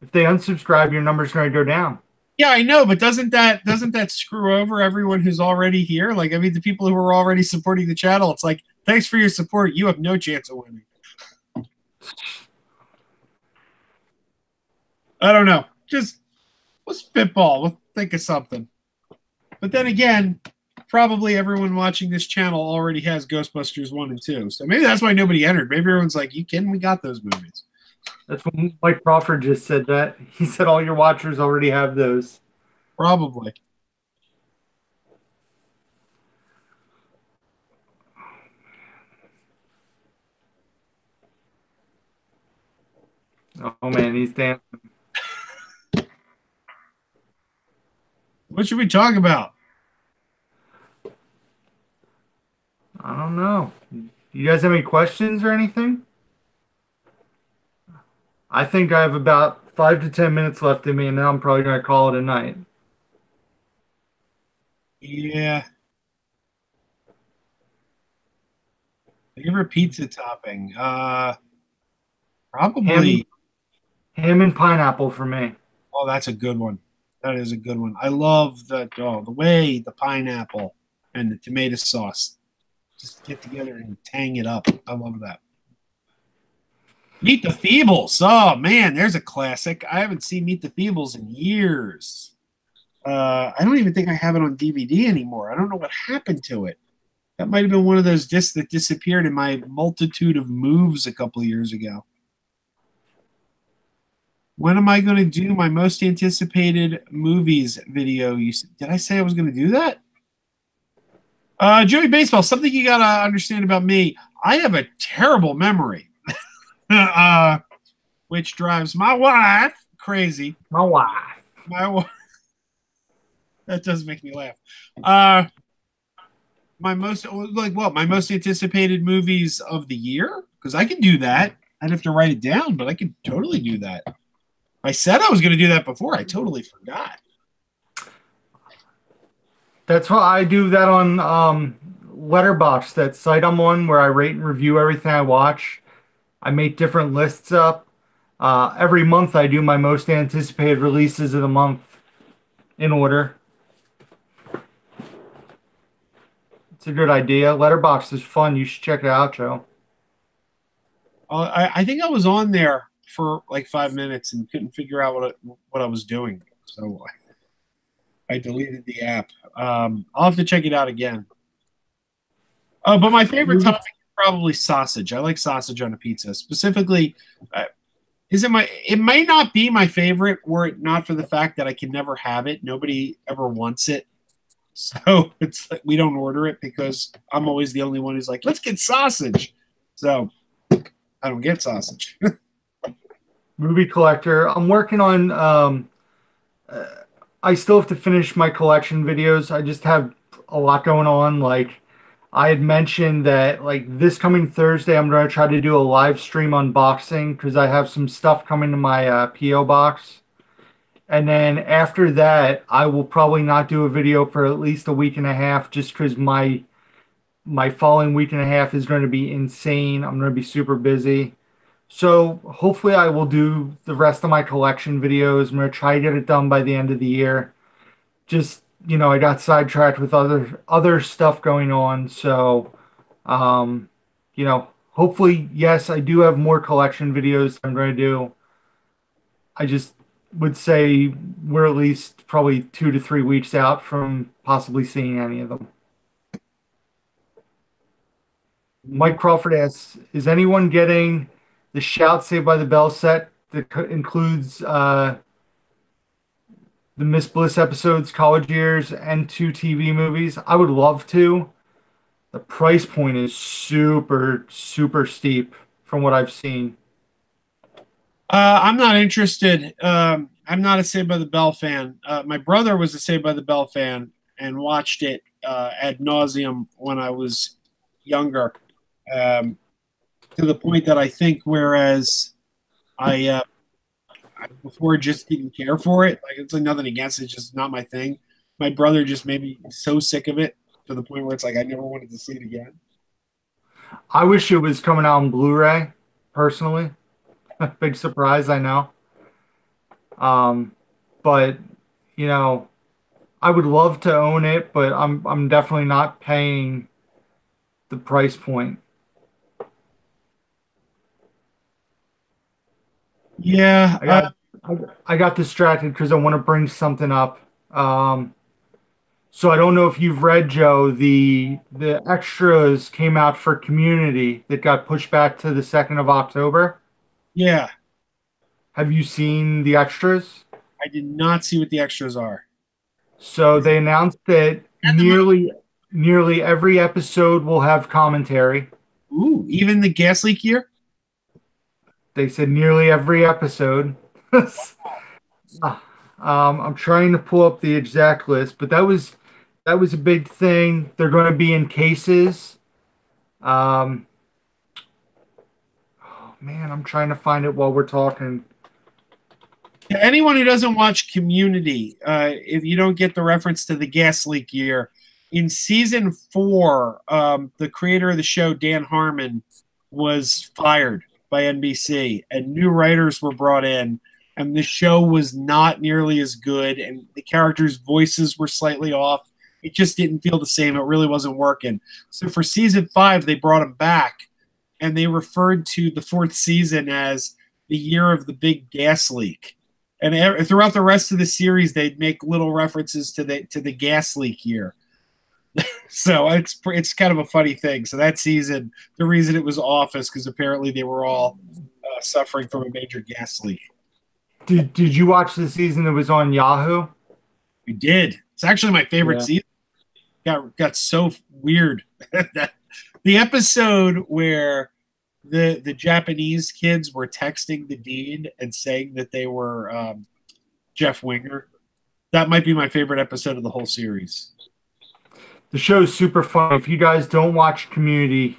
If they unsubscribe, your number's going to go down. Yeah, I know, but doesn't that screw over everyone who's already here? Like, I mean, the people who are already supporting the channel, it's like, thanks for your support. You have no chance of winning. I don't know. Just we'll spitball. We'll think of something. But then again, probably everyone watching this channel already has Ghostbusters 1 and 2. So maybe that's why nobody entered. Maybe everyone's like, you kidding? We got those movies. That's what Mike Crawford just said that. He said all your watchers already have those. Probably. Oh man, he's damn. What should we talk about? I don't know. You guys have any questions or anything? I think I have about 5 to 10 minutes left in me, and then I'm probably going to call it a night. Yeah. Favorite pizza topping? Ham, Probably. ham and pineapple for me. Oh, that's a good one. That is a good one. I love the way the pineapple and the tomato sauce just get together and tang it up. I love that. Meet the Feebles. Oh man, there's a classic. I haven't seen Meet the Feebles in years. I don't even think I have it on DVD anymore. I don't know what happened to it. That might have been one of those discs that disappeared in my multitude of moves a couple of years ago. When am I going to do my most anticipated movies video? Did I say I was going to do that? Joey Baseball, something you got to understand about me. I have a terrible memory, which drives my wife crazy. My wife. My wife. That does make me laugh. My most anticipated movies of the year? Because I can do that. I'd have to write it down, but I could totally do that. I said I was going to do that before. I totally forgot. That's why I do that on Letterboxd, that site I'm on where I rate and review everything I watch. I make different lists up. Every month I do my most anticipated releases of the month in order. It's a good idea. Letterboxd is fun. You should check it out, Joe. I think I was on there for like 5 minutes and couldn't figure out what I was doing. So I deleted the app. I'll have to check it out again. But my favorite topping is probably sausage. I like sausage on a pizza. Specifically, it may not be my favorite were it not for the fact that I can never have it. Nobody ever wants it. So it's like we don't order it because I'm always the only one who's like, let's get sausage. So I don't get sausage. Movie collector. I'm working on. I still have to finish my collection videos. I just have a lot going on. Like I had mentioned that, like this coming Thursday, I'm going to try to do a live stream unboxing because I have some stuff coming to my PO box. And then after that, I will probably not do a video for at least a week and a half, just because my following week and a half is going to be insane. I'm going to be super busy. So hopefully I will do the rest of my collection videos. I'm going to try to get it done by the end of the year. Just, I got sidetracked with other stuff going on. So, hopefully, yes, I do have more collection videos I'm going to do. I just would say we're at least probably 2 to 3 weeks out from possibly seeing any of them. Mike Crawford asks, is anyone getting the Shout Saved by the Bell set that includes the Miss Bliss episodes, college years, and 2 TV movies? I would love to. the price point is super, super steep from what I've seen. I'm not interested. I'm not a Saved by the Bell fan. My brother was a Saved by the Bell fan and watched it ad nauseum when I was younger, um, to the point that I think whereas I before just didn't care for it, like it's like nothing against it, it's just not my thing. My brother just made me so sick of it to the point where it's like I never wanted to see it again. I wish it was coming out on Blu-ray, personally. Big surprise, I know. Um, but you know, I would love to own it, but I'm definitely not paying the price point. Yeah, I got I got distracted because I want to bring something up. So I don't know if you've read, Joe, the extras came out for Community that got pushed back to the 2nd of October. yeah. Have you seen the extras? I did not see what the extras are. So Is it they announced that and the movie? nearly every episode will have commentary. Ooh, even the gas leak year? They said nearly every episode. I'm trying to pull up the exact list, but that was a big thing. They're going to be in cases. Um, oh man, I'm trying to find it while we're talking. Anyone who doesn't watch Community, if you don't get the reference to the gas leak year, in season 4, the creator of the show, Dan Harmon, was fired by NBC, and new writers were brought in, and the show was not nearly as good, and the characters' voices were slightly off. It just didn't feel the same. It really wasn't working. So for season 5, they brought him back, and they referred to the 4th season as the year of the big gas leak, and throughout the rest of the series, they'd make little references to the gas leak year. So it's kind of a funny thing. So that season, the reason it was off is because apparently they were all suffering from a major gas leak. Did you watch the season that was on Yahoo? We did. It's actually my favorite Yeah. season. Got so weird. The episode where the Japanese kids were texting the dean and saying that they were Jeff Winger. That might be my favorite episode of the whole series. The show's super fun. If you guys don't watch Community,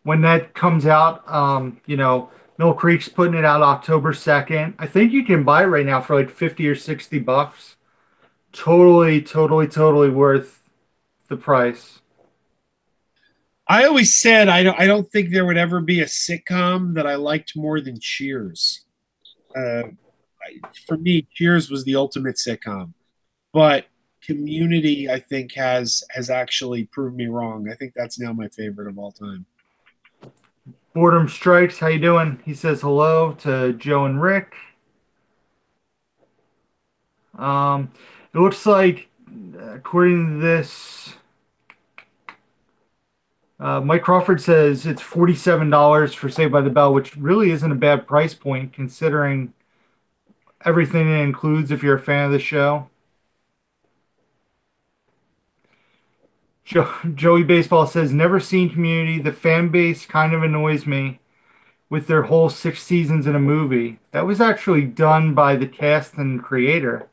when that comes out, Mill Creek's putting it out October 2nd. I think you can buy it right now for like 50 or $60. Totally, totally, totally worth the price. I always said I don't think there would ever be a sitcom that I liked more than Cheers. Uh, for me, Cheers was the ultimate sitcom, but Community I think has actually proved me wrong. I think that's now my favorite of all time. Boredom Strikes, how you doing? He says hello to Joe and Rick. It looks like, according to this, Mike Crawford says it's $47 for Saved by the Bell, which really isn't a bad price point considering everything it includes if you're a fan of the show. Joey Baseball says, never seen Community. The fan base kind of annoys me with their whole 6 seasons in a movie. That was actually done by the cast and creator.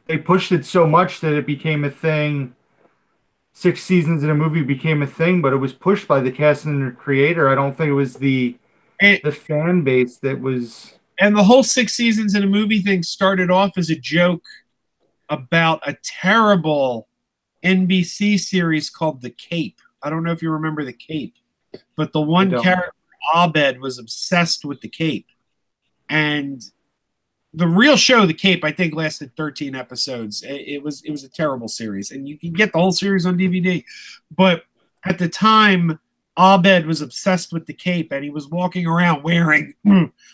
They pushed it so much that it became a thing. 6 seasons in a movie became a thing, but it was pushed by the cast and the creator. I don't think it was And, the fan base that was. and the whole 6 seasons in a movie thing started off as a joke about a terrible NBC series called The Cape. I don't know if you remember The Cape, but the one character, Abed, was obsessed with The Cape. And the real show, The Cape, I think lasted 13 episodes. It was a terrible series, and you can get the whole series on DVD. But at the time, Abed was obsessed with The Cape, and he was walking around wearing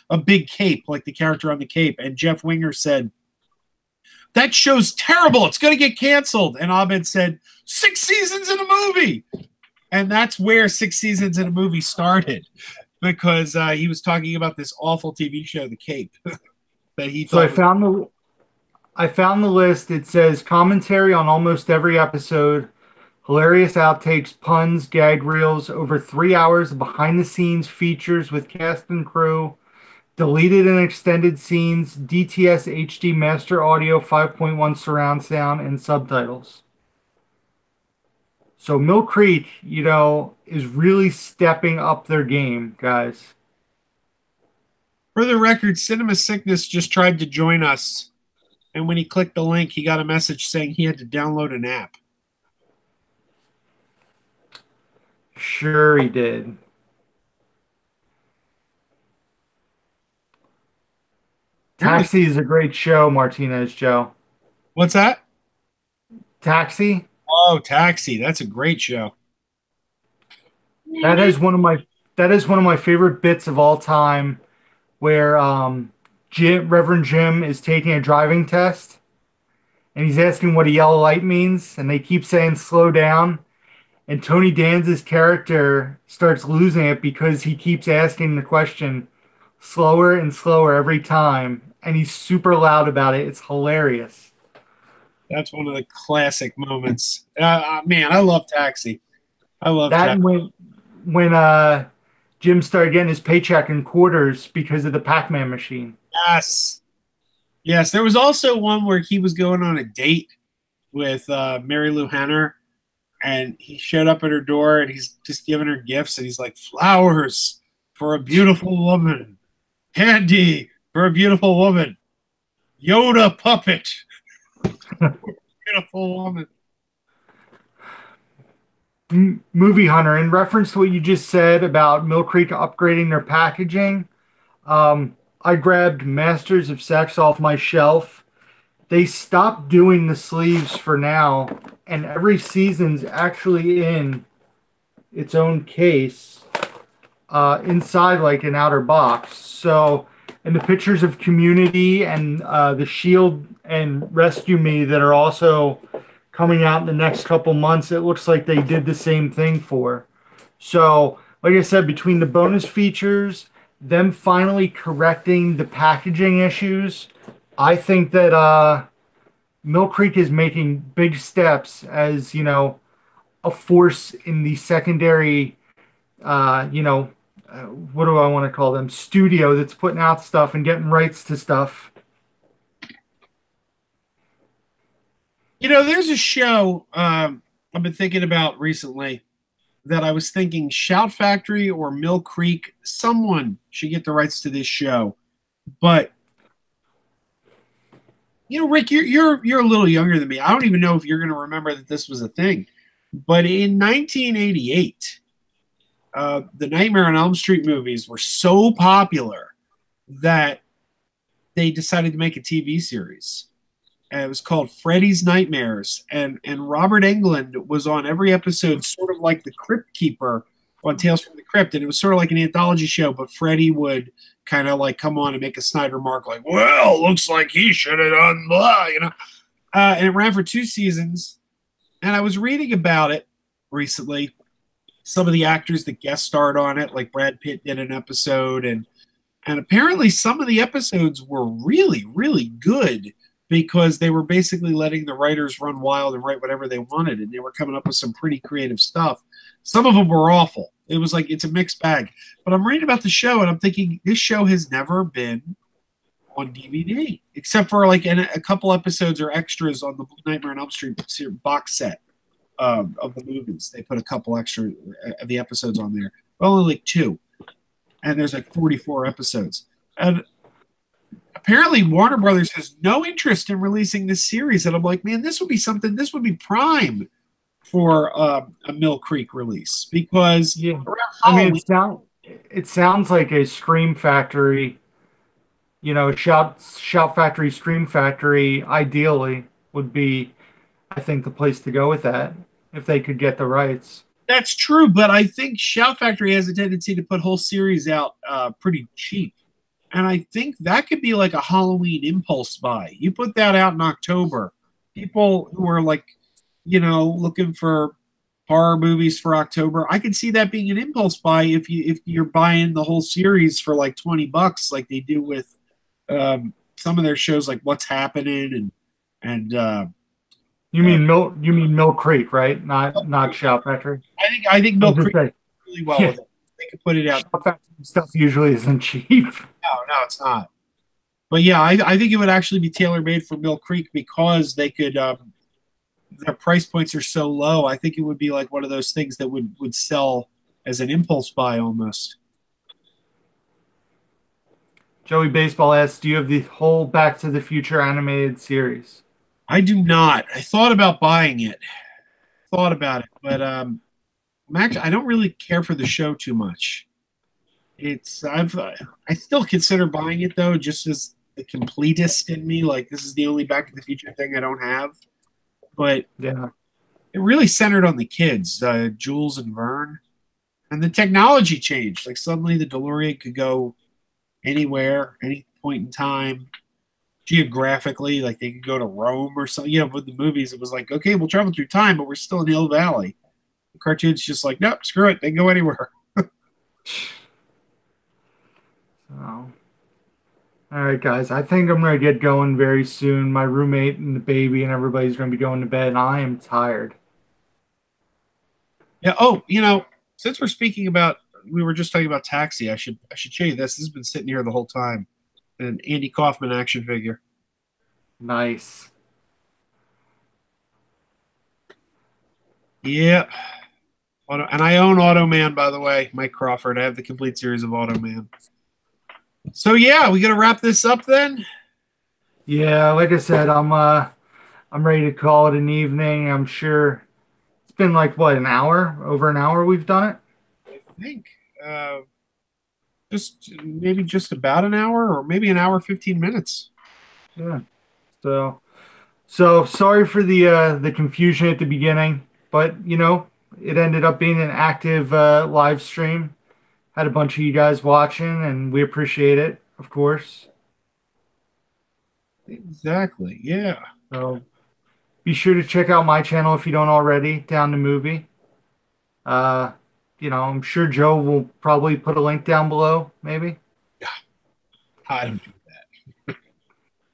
a big cape like the character on The Cape. And Jeff Winger said, "That show's terrible. It's going to get canceled." And Abed said, "6 seasons in a movie." And that's where 6 seasons in a movie started, because he was talking about this awful TV show, The Cape. That he So thought I found the list. It says commentary on almost every episode, Hilarious outtakes, puns, gag reels, over 3 hours of behind the scenes features with cast and crew, deleted and extended scenes, DTS HD Master Audio 5.1 surround sound, and subtitles. So Mill Creek, is really stepping up their game, guys. For the record, Cinema Sickness just tried to join us, and when he clicked the link, he got a message saying he had to download an app. Sure he did. Taxi is a great show, Martinez Joe. What's that? Taxi? Oh, Taxi. That's a great show. That is one of my favorite bits of all time, where Reverend Jim is taking a driving test and he's asking what a yellow light means, and they keep saying slow down. And Tony Danza's character starts losing it because he keeps asking the question slower and slower every time, and he's super loud about it. It's hilarious. That's one of the classic moments. Man, I love Taxi. I love that. Taxi. When Jim started getting his paycheck in quarters because of the Pac-Man machine. Yes. Yes, there was also one where he was going on a date with Mary Lou Henner, and he showed up at her door, and he's just giving her gifts, and he's like, flowers for a beautiful woman, candy for a beautiful woman, Yoda puppet, beautiful woman. Movie Hunter, in reference to what you just said about Mill Creek upgrading their packaging, I grabbed Masters of Sex off my shelf. They stopped doing the sleeves for now, and every season's actually in its own case, inside like an outer box. So, and the pictures of Community and the Shield and Rescue Me that are also coming out in the next couple months, it looks like they did the same thing for. So, like I said, between the bonus features, them finally correcting the packaging issues, I think that Mill Creek is making big steps as, a force in the secondary, what do I want to call them? Studio that's putting out stuff and getting rights to stuff. There's a show I've been thinking about recently that I was thinking Shout Factory or Mill Creek, someone should get the rights to this show. But Rick, you're a little younger than me. I don't even know if you're going to remember that this was a thing. But in 1988, the Nightmare on Elm Street movies were so popular that they decided to make a TV series. And it was called Freddy's Nightmares. And Robert Englund was on every episode, sort of like the Crypt Keeper on Tales from the Crypt. And it was sort of like an anthology show, but Freddy would kind of like come on and make a snide remark like, well, looks like he should have done blah, and it ran for 2 seasons. And I was reading about it recently. Some of the actors that guest starred on it, like Brad Pitt did an episode, and apparently some of the episodes were really, really good because they were basically letting the writers run wild and write whatever they wanted, and they were coming up with some pretty creative stuff. Some of them were awful. It was like, it's a mixed bag. But I'm reading about the show, and I'm thinking, this show has never been on DVD, except for like a couple episodes or extras on the Nightmare on Elm Street box set of the movies. They put a couple extra of the episodes on there. Only like 2. And there's like 44 episodes. And apparently Warner Brothers has no interest in releasing this series. And I'm like, man, this would be prime for a Mill Creek release, because it sounds like a Scream Factory, Shout Factory, Scream Factory ideally would be, I think, the place to go with that if they could get the rights. That's true, but I think Shout Factory has a tendency to put whole series out pretty cheap. And I think that could be like a Halloween impulse buy. You put that out in October. People who are like, looking for horror movies for October, I could see that being an impulse buy if you're buying the whole series for like $20, like they do with some of their shows, like What's Happening and You mean Mill Creek, right? Not Shout Factory. I think I was Mill just Creek saying, really well yeah, with it. They could put it out. Shout Factory stuff usually isn't cheap. No, it's not. But yeah, I think it would actually be tailor made for Mill Creek because they could their price points are so low. I think it would be like one of those things that would sell as an impulse buy almost. Joey Baseball asks, "Do you have the whole Back to the Future animated series?" I do not. I thought about buying it. Thought about it, but I don't really care for the show too much. I still consider buying it though, just as the completist in me. Like this is the only Back to the Future thing I don't have. But Yeah, it really centered on the kids, Jules and Vern, and the technology changed. Like suddenly the DeLorean could go anywhere, any point in time, geographically. Like they could go to Rome or something. You know, with the movies, it was like, okay, we'll travel through time, but we're still in Hill Valley. The cartoon's just like, nope, screw it, they can go anywhere. so all right, guys. I think I'm gonna get going very soon. My roommate and the baby and everybody's gonna be going to bed, and I am tired. Yeah. Oh, since we're speaking about, we were just talking about Taxi. I should show you this. This has been sitting here the whole time. An Andy Kaufman action figure. Nice. Yeah. And I own Automan, by the way, Mike Crawford. I have the complete series of Automan. So yeah, we gonna wrap this up then. Yeah, like I said, I'm ready to call it an evening. I'm sure it's been like what, an hour? Over an hour we've done it. I think uh, just about an hour, or maybe an hour 15 minutes. Yeah. So so sorry for the confusion at the beginning, but it ended up being an active live stream. Had a bunch of you guys watching, and we appreciate it, of course. Exactly. Yeah. So be sure to check out my channel if you don't already, Down the Movie. Uh, I'm sure Joe will probably put a link down below, maybe. I don't do that.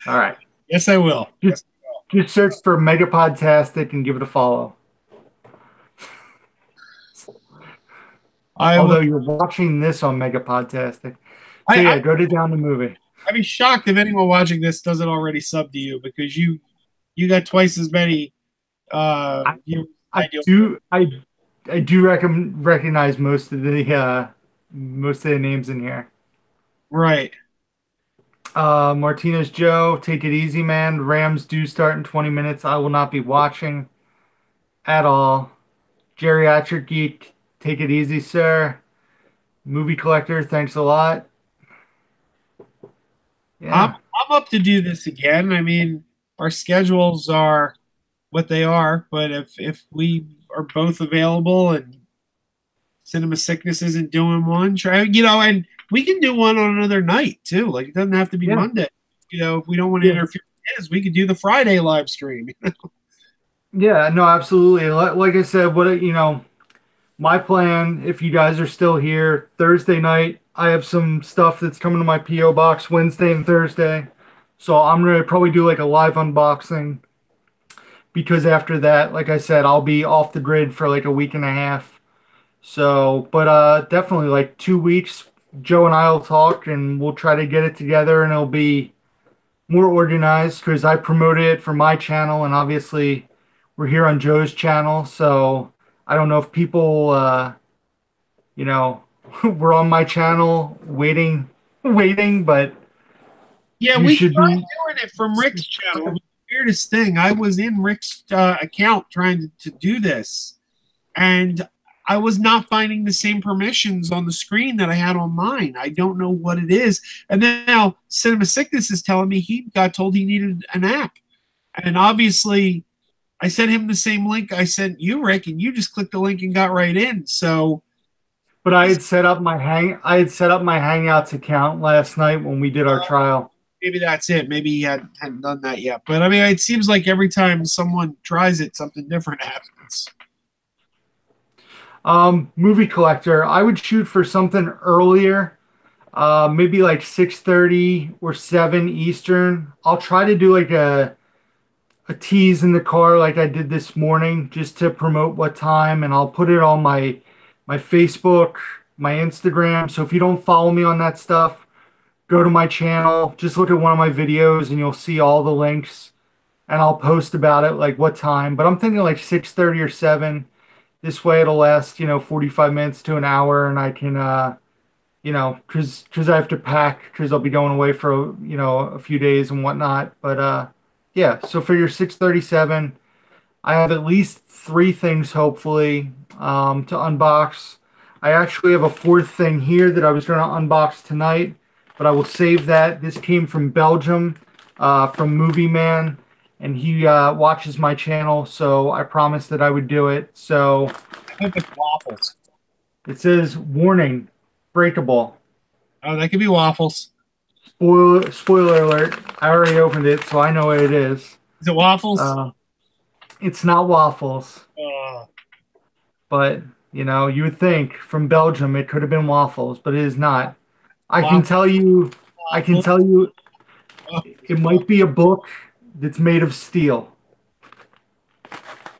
All right. Yes, I will. Just, just search for MegaPodTastic and give it a follow. I Although will. you're watching this on MegaPodtastic. So I yeah, go to Down the Movie. I'd be shocked if anyone watching this doesn't already sub to you because you got twice as many I, viewers I as I do. I do recognize most of the names in here. Right. Martinez Joe, take it easy, man. Rams do start in 20 minutes. I will not be watching at all. Geriatric Geek, take it easy, sir. Movie Collector, thanks a lot. I'm Yeah. I'm up to do this again. I mean, our schedules are what they are, but if we are both available and Cinema Sickness isn't doing one, try and we can do one on another night too. Like it doesn't have to be Yeah. Monday. If we don't want to Yeah. interfere with his, we could do the Friday live stream. Yeah, no, absolutely. Like I said, my plan, if you guys are still here, Thursday night, I have some stuff that's coming to my P.O. box Wednesday and Thursday. So I'm going to probably do like a live unboxing because after that, like I said, I'll be off the grid for like a week and a half. So, but definitely like 2 weeks, Joe and I will talk and we'll try to get it together and it'll be more organized because I promoted it for my channel and obviously we're here on Joe's channel. So I don't know if people, you know, were on my channel waiting, but Yeah, you we should tried be. doing it from Rick's channel. It was the weirdest thing. I was in Rick's account trying to do this, and I was not finding the same permissions on the screen that I had on mine. I don't know what it is. And then now Cinema Sickness is telling me he got told he needed an app. And obviously, I sent him the same link I sent you, Rick, and you just clicked the link and got right in. So But I had set up my Hangouts account last night when we did our trial. maybe that's it. Maybe he hadn't done that yet. But I mean, it seems like every time someone tries it, something different happens. Movie Collector, I would shoot for something earlier, maybe like 6:30 or 7 Eastern. I'll try to do like a a tease in the car like I did this morning just to promote what time, and I'll put it on my Facebook, my Instagram. So if you don't follow me on that stuff, go to my channel, just look at one of my videos and you'll see all the links and I'll post about it like what time. But I'm thinking like 6:30 or 7. This way it'll last, 45 minutes to an hour and I can because I have to pack because I'll be going away for a few days and whatnot. But yeah, so for your 6:37, I have at least three things hopefully to unbox. I actually have a fourth thing here that I was going to unbox tonight, but I will save that. This came from Belgium, from Movie Man, and he watches my channel, so I promised that I would do it. So I hope it's waffles. it says warning, breakable. Oh, that could be waffles. Spoiler alert! I already opened it, so I know what it is. Is it waffles? Uh, it's not waffles, Uh, but you would think from Belgium it could have been waffles, but it is not. I can waffles. tell you, I can tell you, it might be a book that's made of steel.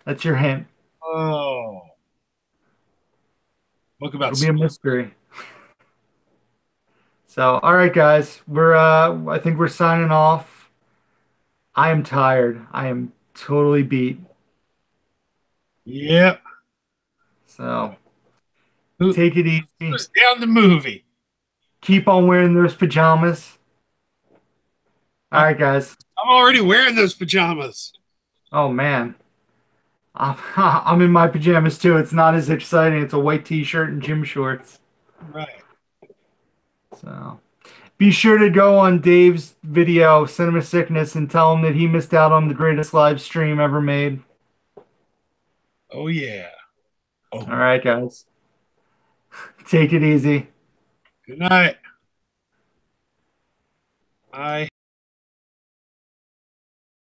That's your hint. Oh, book about It'll be a mystery. So, all right, guys, I think we're signing off. I am tired. I am totally beat. Yep. So, Who, take it easy. who's down the movie? Keep on wearing those pajamas. All I'm, right, guys. I'm already wearing those pajamas. Oh man, I'm in my pajamas too. It's not as exciting. It's a white t-shirt and gym shorts. Right. So be sure to go on Dave's video, Cinema Sickness, and tell him that he missed out on the greatest live stream ever made. Oh yeah. Oh, All right, guys. Take it easy. good night. I